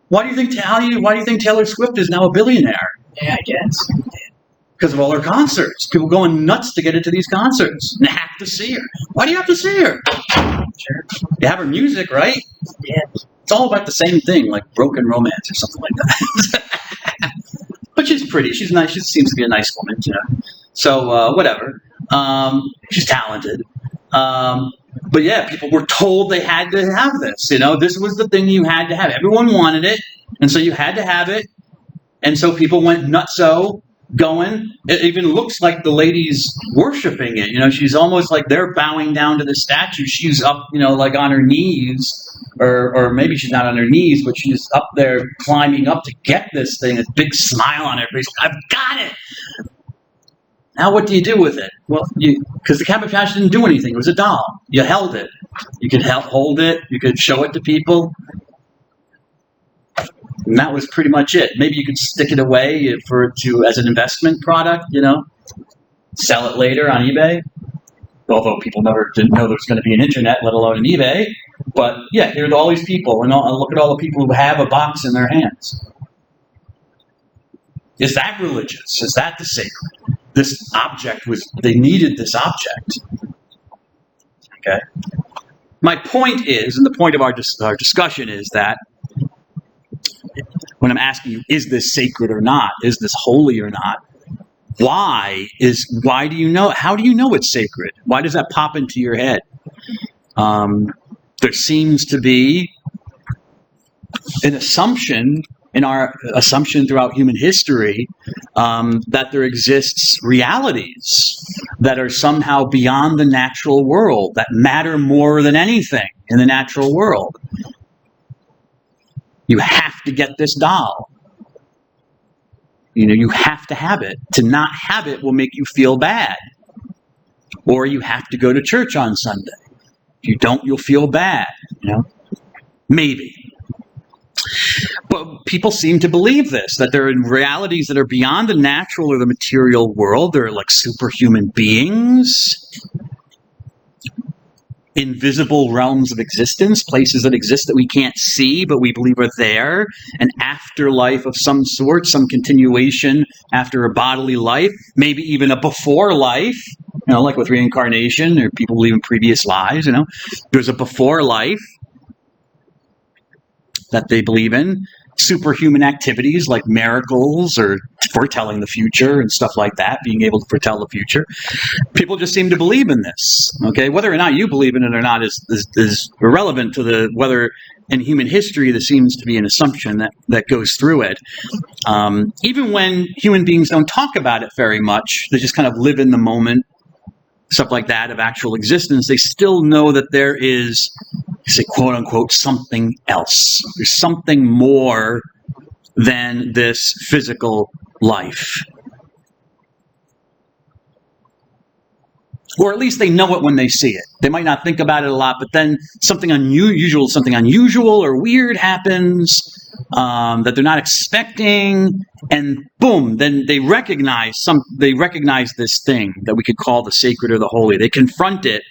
Why do you think Taylor Swift is now a billionaire? Yeah, I guess. Because of all her concerts. People going nuts to get into these concerts. And have to see her. Why do you have to see her? Sure. You have her music, right? Yeah. It's all about the same thing, like Broken Romance or something like that. But she's pretty. She's nice. She seems to be a nice woman, So, whatever. She's talented. But yeah, people were told they had to have this. This was the thing you had to have. Everyone wanted it, and so you had to have it. And so people went nutso going. It even looks like the lady's worshiping it. She's almost like they're bowing down to the statue. She's up, on her knees, or maybe she's not on her knees, but she's up there climbing up to get this thing. A big smile on her face. I've got it. Now what do you do with it? Well, because the Cabbage Patch didn't do anything. It was a doll. You held it. You could hold it. You could show it to people. And that was pretty much it. Maybe you could stick it away as an investment product, sell it later on eBay. Although people didn't know there was going to be an internet, let alone an eBay. But yeah, here's all these people, and look at all the people who have a box in their hands. Is that religious? Is that the sacred? This object they needed this object. Okay? My point is, and the point of our discussion is that when I'm asking you, is this sacred or not? Is this holy or not? Why do you know? How do you know it's sacred? Why does that pop into your head? There seems to be an assumption in our assumption throughout human history that there exists realities that are somehow beyond the natural world, that matter more than anything. in the natural world. You have to get this doll. You have to have it. To not have it will make you feel bad. Or you have to go to church on Sunday. If you don't, you'll feel bad. Maybe. But people seem to believe this, that there are realities that are beyond the natural or the material world. They're like superhuman beings, invisible realms of existence, places that exist that we can't see, but we believe are there, an afterlife of some sort, some continuation after a bodily life, maybe even a before life, like with reincarnation, or people believe in previous lives, There's a before life that they believe in. Superhuman activities like miracles or foretelling the future and stuff like that, being able to foretell the future. People just seem to believe in this. Okay, whether or not you believe in it or not is irrelevant to whether in human history there seems to be an assumption that goes through it. Even when human beings don't talk about it very much, they just kind of live in the moment, stuff like that, of actual existence, they still know that there is, say, quote unquote, something else. There's something more than this physical life. Or at least they know it when they see it. They might not think about it a lot, but then something unusual or weird happens that they're not expecting, and boom, then they recognize this thing that we could call the sacred or the holy. They confront it,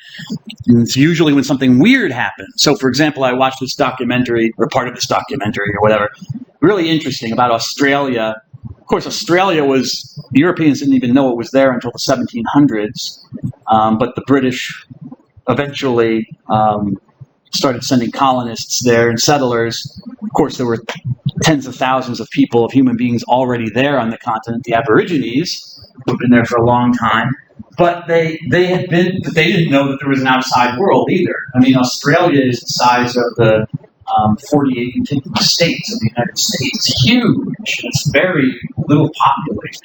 and it's usually when something weird happens. So, for example, I watched this documentary, or part of this documentary, or whatever, really interesting, about Australia. Of course, Australia the Europeans didn't even know it was there until the 1700s, but the British eventually started sending colonists there and settlers. Of course, there were tens of thousands of people, of human beings already there on the continent, the Aborigines, who've been there for a long time. But they didn't know that there was an outside world either. I mean, Australia is the size of the 48 contiguous states of the United States. It's huge. It's very little populated,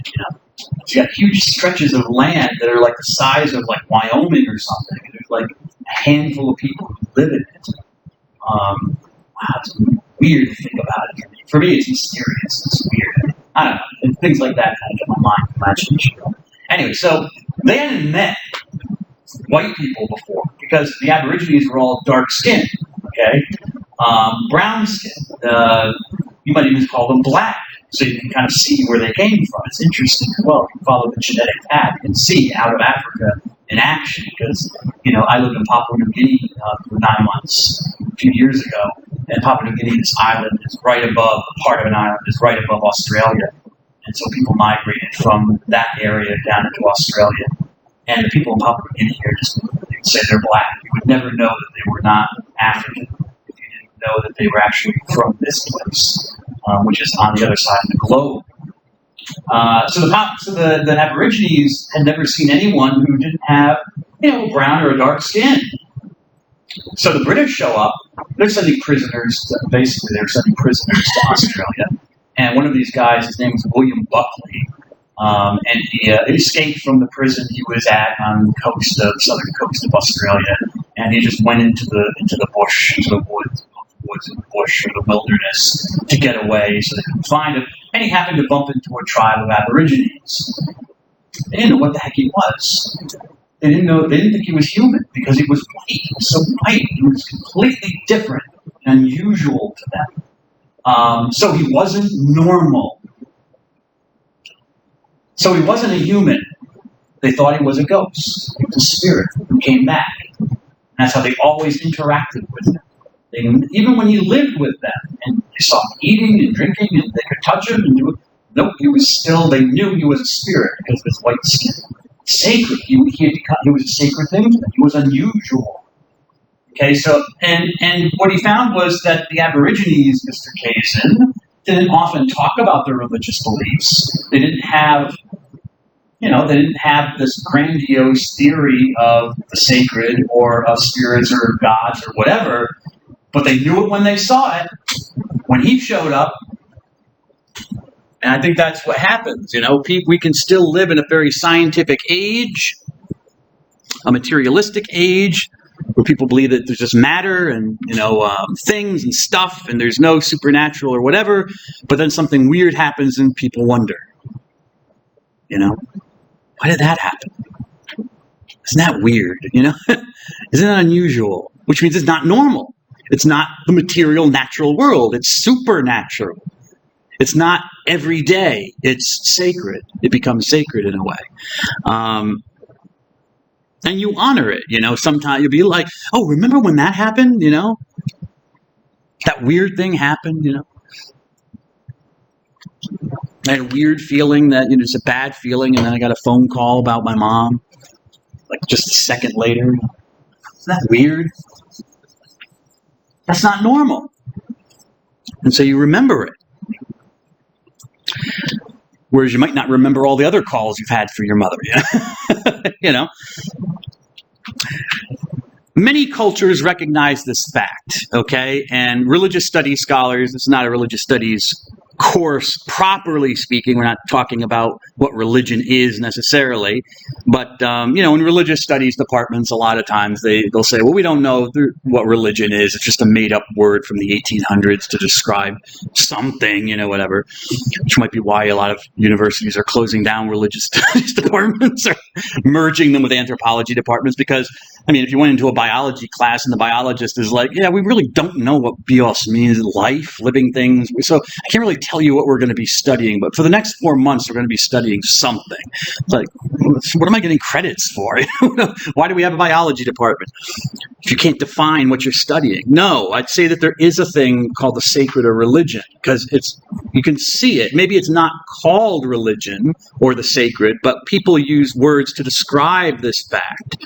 You got huge stretches of land that are like the size of like Wyoming or something. There's like a handful of people who live in it. Wow, it's weird to think about it. For me, it's mysterious. It's weird. I don't know. And things like that kind of get my mind imagination going. Anyway, so they hadn't met white people before because the Aborigines were all dark skinned. Okay, brown skin. You might even call them black, so you can kind of see where they came from. It's interesting as well. You follow the genetic path and see out of Africa in action. Because I lived in Papua New Guinea for 9 months a few years ago, and Papua New Guinea, this island, is right above, part of an island is right above Australia, and so people migrated from that area down into Australia. And the people in Papua New Guinea here they would say they're black. You would never know that they were not African if you didn't know that they were actually from this place, which is on the other side of the globe. So the Aborigines had never seen anyone who didn't have, brown or a dark skin. So the British show up. They're sending prisoners. Basically, they're sending prisoners to Australia. And one of these guys, his name was William Buckley. And he escaped from the prison he was at on the southern coast of Australia, and he just went into the bush, into the woods and the bush or the wilderness to get away so they couldn't find him. And he happened to bump into a tribe of Aborigines. They didn't know what the heck he was. They didn't think he was human because he was white. He was so white. He was completely different and unusual to them. So he wasn't normal. So he wasn't a human. They thought he was a ghost. He was a spirit who came back. And that's how they always interacted with him. Even when he lived with them, and they saw him eating and drinking, and they could touch him and do it. Nope, they knew he was a spirit because of his white skin. Sacred. He was a sacred thing to them. He was unusual. Okay, so, and what he found was that the Aborigines, Mr. Kazin, didn't often talk about their religious beliefs. They didn't have this grandiose theory of the sacred or of spirits or gods or whatever, but they knew it when they saw it. When he showed up, and I think that's what happens. We can still live in a very scientific age, a materialistic age, where people believe that there's just matter and, things and stuff, and there's no supernatural or whatever, but then something weird happens and people wonder, why did that happen? Isn't that weird, Isn't that unusual? Which means it's not normal. It's not the material, natural world. It's supernatural. It's not every day. It's sacred. It becomes sacred in a way. And you honor it, Sometimes you'll be like, oh, remember when that happened, That weird thing happened, I had a weird feeling that, it's a bad feeling, and then I got a phone call about my mom, like just a second later. Isn't that weird? That's not normal. And so you remember it. Whereas you might not remember all the other calls you've had for your mother, Many cultures recognize this fact, okay? And religious studies scholars, it's not a religious studies course, properly speaking. We're not talking about what religion is necessarily. But, in religious studies departments, a lot of times they'll say, well, we don't know what religion is. It's just a made-up word from the 1800s to describe something, whatever. Which might be why a lot of universities are closing down religious studies departments or merging them with anthropology departments because, if you went into a biology class and the biologist is like, yeah, we really don't know what bios means, life, living things. So I can't really tell you what we're going to be studying, but for the next 4 months, we're going to be studying something. It's like, what am I getting credits for? Why do we have a biology department if you can't define what you're studying? No, I'd say that there is a thing called the sacred or religion because you can see it. Maybe it's not called religion or the sacred, but people use words to describe this fact.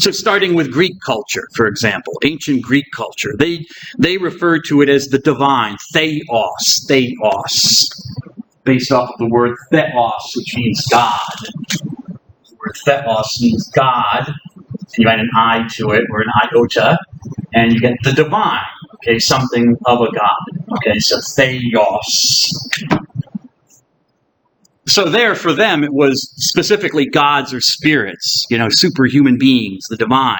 So starting with Greek culture, for example, ancient Greek culture, they referred to it as the divine, theos, based off of the word theos, which means God. The word theos means God, and you add an I to it, or an iota, and you get the divine, okay, something of a God. Okay, so theos. So there, for them, it was specifically gods or spirits, superhuman beings, the divine.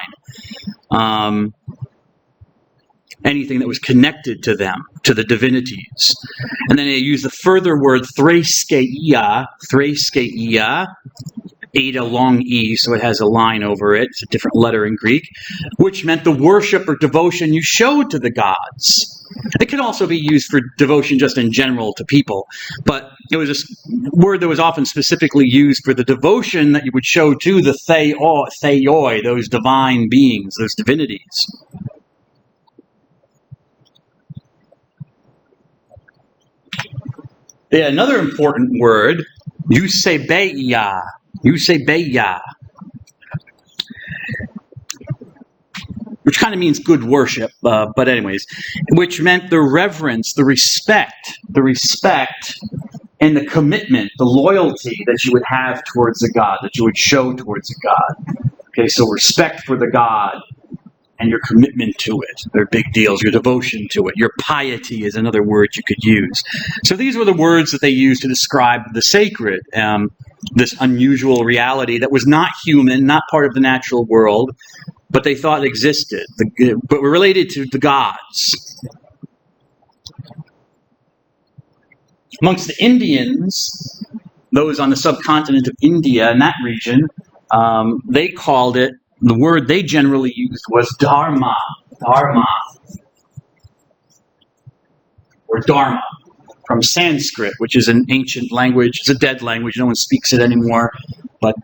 Anything that was connected to them, to the divinities. And then they use the further word threskeia, eta long E, so it has a line over it. It's a different letter in Greek, which meant the worship or devotion you showed to the gods. It could also be used for devotion just in general to people, but it was a word that was often specifically used for the devotion that you would show to the theoi, those divine beings, those divinities. Yeah, another important word, eusebeia, which kind of means good worship, but anyways, which meant the reverence, the respect, and the commitment, the loyalty that you would have towards a God, that you would show towards a God. Okay, so respect for the God and your commitment to it. They're big deals. Your devotion to it. Your piety is another word you could use. So these were the words that they used to describe the sacred, this unusual reality that was not human, not part of the natural world, but they thought existed, but were related to the gods. Amongst the Indians, those on the subcontinent of India, in that region, they called it, the word they generally used was dharma, or dharma, from Sanskrit, which is an ancient language. It's a dead language. No one speaks it anymore, but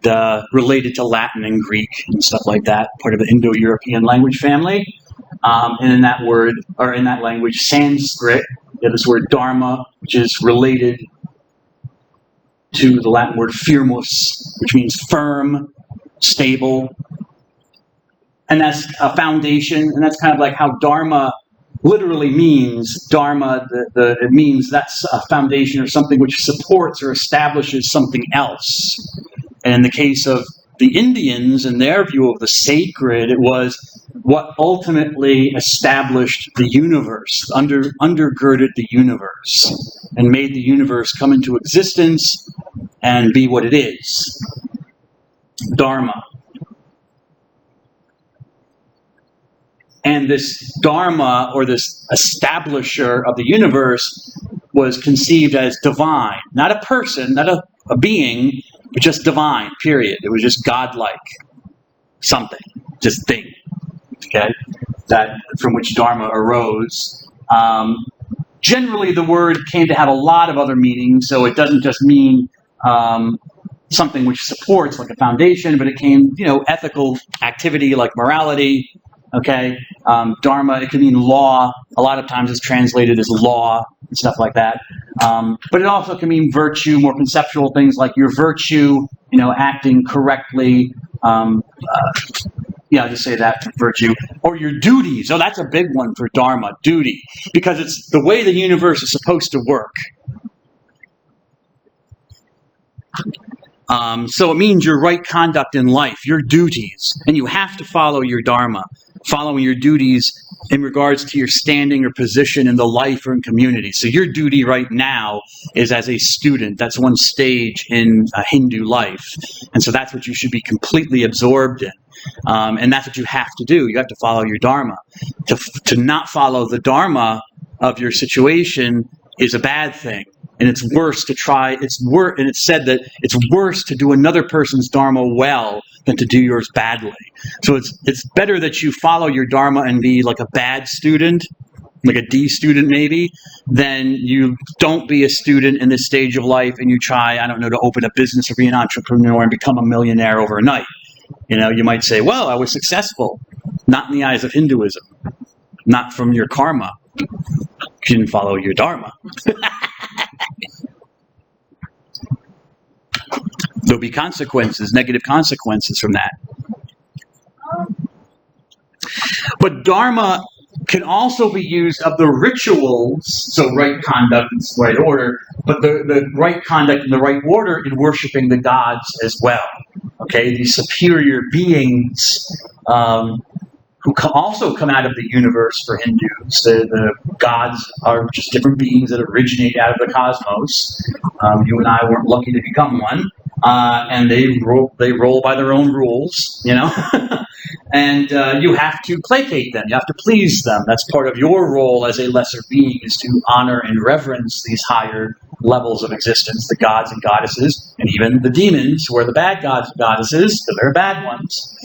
related to Latin and Greek and stuff like that, part of the Indo-European language family. And in that word, or in that language, Sanskrit, you have this word dharma, which is related to the Latin word firmus, which means firm, stable. And that's a foundation, and that's kind of like how dharma literally means. Dharma, it means that's a foundation or something which supports or establishes something else. And in the case of the Indians and their view of the sacred, it was what ultimately established the universe, undergirded the universe, and made the universe come into existence and be what it is. Dharma. And this Dharma, or this establisher of the universe, was conceived as divine. Not a person, not a being, but just divine, period. It was just godlike. Something. Just thing. Okay? That from which Dharma arose. Generally, the word came to have a lot of other meanings, so it doesn't just mean something which supports, like a foundation, but it came, ethical activity like morality. Okay, Dharma, it can mean law. A lot of times it's translated as law and stuff like that. But it also can mean virtue, more conceptual things like your virtue, acting correctly. Just say that for virtue. Or your duties. Oh, that's a big one for Dharma, duty. Because it's the way the universe is supposed to work. So it means your right conduct in life, your duties. And you have to follow your Dharma. Following your duties in regards to your standing or position in the life or in community. So your duty right now is as a student. That's one stage in a Hindu life. And so that's what you should be completely absorbed in. And that's what you have to do. You have to follow your Dharma. To not follow the Dharma of your situation is a bad thing. And it's worse to try, and it's said that it's worse to do another person's Dharma well than to do yours badly. So it's better that you follow your Dharma and be like a bad student, like a D student maybe, than you don't be a student in this stage of life and you try, to open a business or be an entrepreneur and become a millionaire overnight. You might say, well, I was successful. Not in the eyes of Hinduism. Not from your karma. You didn't follow your Dharma. There'll be consequences, negative consequences from that. But Dharma can also be used of the rituals, so right conduct and right order, but the right conduct and the right order in worshiping the gods as well. Okay, these superior beings who also come out of the universe for Hindus. The gods are just different beings that originate out of the cosmos. You and I weren't lucky to become one. And they roll by their own rules, and you have to placate them. You have to please them. That's part of your role as a lesser being, is to honor and reverence these higher levels of existence, the gods and goddesses, and even the demons, who are the bad gods and goddesses, because they're bad ones.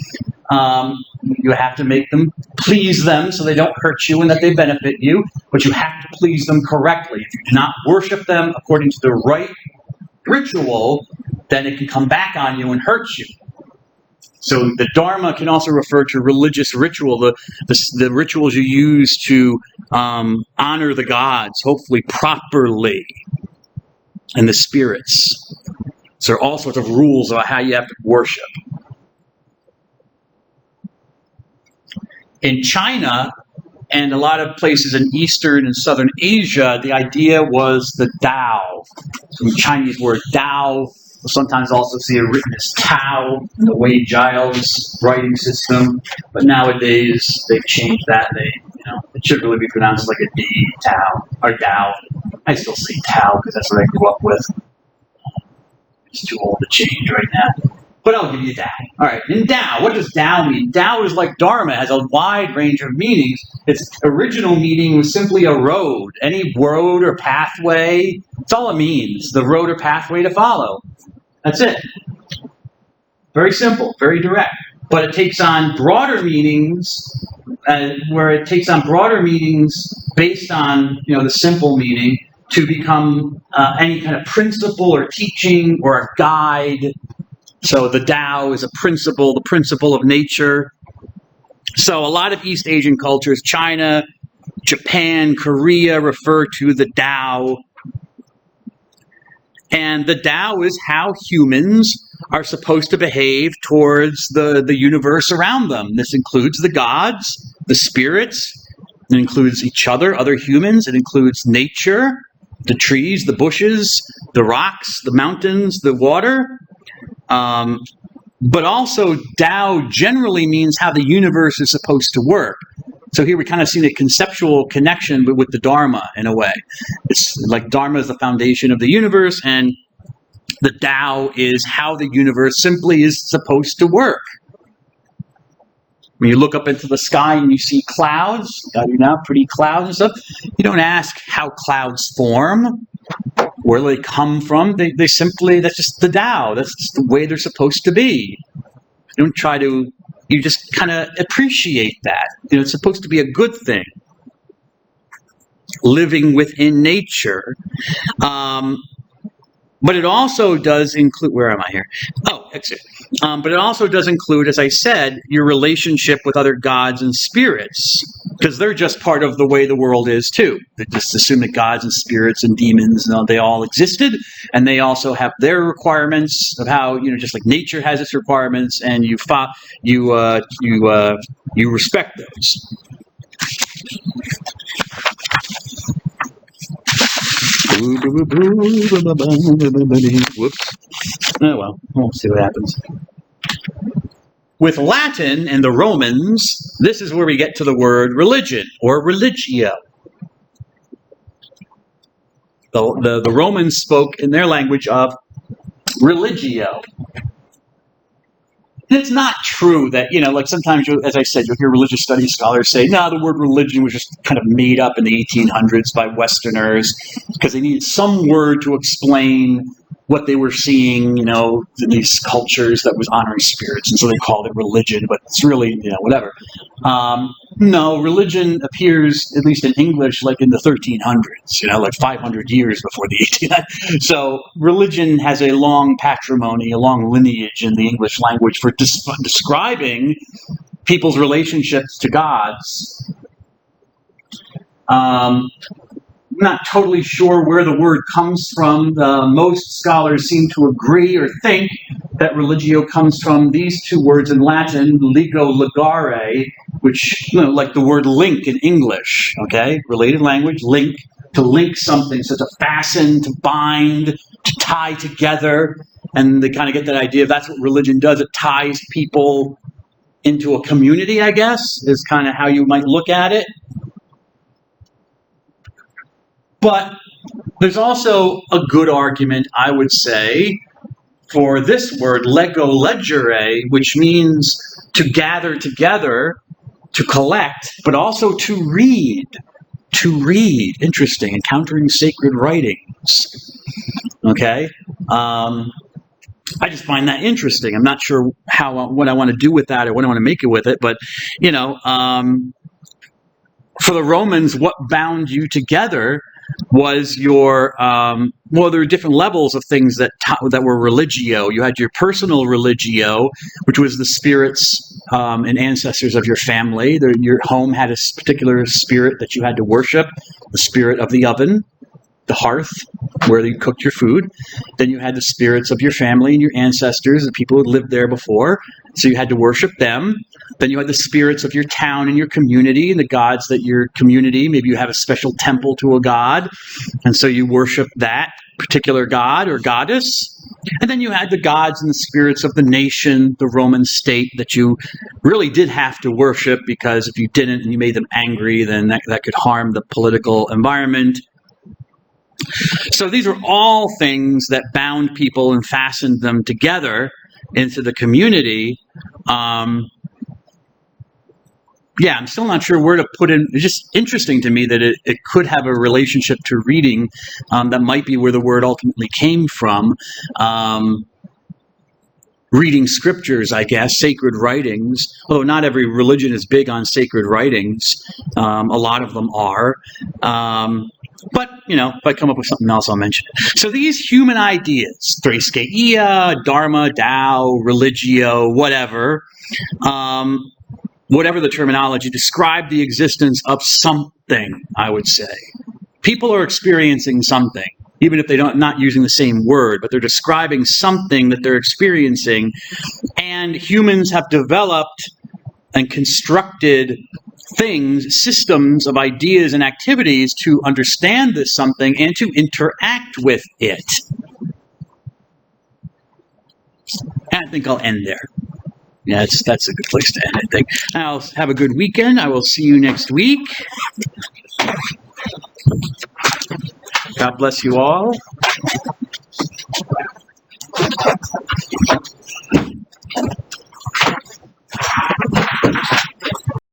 You have to make them please them so they don't hurt you and that they benefit you, but you have to please them correctly. If you do not worship them according to the right ritual, then it can come back on you and hurt you. So the Dharma can also refer to religious ritual, the rituals you use to honor the gods, hopefully properly, and the spirits. So there are all sorts of rules about how you have to worship. In China, and a lot of places in Eastern and Southern Asia, the idea was the Tao. The Chinese word Tao. We'll sometimes also see it written as Tao, the Wade Giles writing system. But nowadays, they've changed that. It should really be pronounced like a D, Tao, or Tao. I still say Tao because that's what I grew up with. It's too old to change right now. But I'll give you Tao. All right, in Tao, what does Tao mean? Tao is like Dharma, has a wide range of meanings. Its original meaning was simply a road. Any road or pathway, that's all it means. The road or pathway to follow. That's it. Very simple, very direct. But it takes on broader meanings, based on the simple meaning, to become any kind of principle or teaching or a guide. So the Tao is a principle, the principle of nature. So a lot of East Asian cultures, China, Japan, Korea, refer to the Tao. And the Tao is how humans are supposed to behave towards the universe around them. This includes the gods, the spirits. It includes each other, other humans. It includes nature, the trees, the bushes, the rocks, the mountains, the water. But also, Tao generally means how the universe is supposed to work. So here we kind of see a conceptual connection with the Dharma in a way. It's like Dharma is the foundation of the universe, and the Tao is how the universe simply is supposed to work. When you look up into the sky and you see clouds, pretty clouds and stuff, you don't ask how clouds form, where they come from. They simply, that's just the Tao. That's just the way they're supposed to be. You don't try to, you just kind of appreciate that. It's supposed to be a good thing. Living within nature. But it also does include, where am I here? Oh, exit. But it also does include, as I said, your relationship with other gods and spirits, because they're just part of the way the world is too. They just assume that gods and spirits and demons, they all existed, and they also have their requirements of how, just like nature has its requirements, and you respect those. Whoops. Oh well, we'll see what happens. With Latin and the Romans, this is where we get to the word religion or religio. The Romans spoke in their language of religio. And it's not true that, like sometimes, as I said, you'll hear religious studies scholars say, no, the word religion was just kind of made up in the 1800s by Westerners because they needed some word to explain what they were seeing, in these cultures that was honoring spirits. And so they called it religion, but it's really, whatever. No, religion appears, at least in English, like in the 1300s, like 500 years before the 1800s. So religion has a long patrimony, a long lineage in the English language for describing people's relationships to gods. Not totally sure where the word comes from. Most scholars seem to agree or think that religio comes from these two words in Latin, ligo, ligare, which, like the word link in English, okay? Related language, link, to link something, so to fasten, to bind, to tie together. And they kind of get that idea, that's what religion does. It ties people into a community, I guess, is kind of how you might look at it. But there's also a good argument, I would say, for this word, lego leggere, which means to gather together, to collect, but also to read. To read. Interesting. Encountering sacred writings. Okay? I just find that interesting. I'm not sure what I want to do with that or what I want to make it with it, but, for the Romans, what bound you together was your, there are different levels of things that were religio. You had your personal religio, which was the spirits and ancestors of your family. Your home had a particular spirit that you had to worship, the spirit of the oven, the hearth, where you cooked your food. Then you had the spirits of your family and your ancestors, the people who lived there before, so you had to worship them. Then you had the spirits of your town and your community and the gods that your community, maybe you have a special temple to a god, and so you worship that particular god or goddess. And then you had the gods and the spirits of the nation, the Roman state, that you really did have to worship, because if you didn't and you made them angry, then that could harm the political environment. So these are all things that bound people and fastened them together into the community. I'm still not sure where to put in. It's just interesting to me that it could have a relationship to reading. That might be where the word ultimately came from. Reading scriptures, I guess, sacred writings, although not every religion is big on sacred writings. A lot of them are. But, if I come up with something else, I'll mention it. So these human ideas, threskeia, dharma, Tao, religio, whatever, whatever the terminology, describe the existence of something, I would say. People are experiencing something, even if they're not using the same word, but they're describing something that they're experiencing. And humans have developed and constructed things, systems of ideas and activities to understand this something and to interact with it. And I think I'll end there. Yeah, that's a good place to end, I think. I'll have a good weekend. I will see you next week. God bless you all.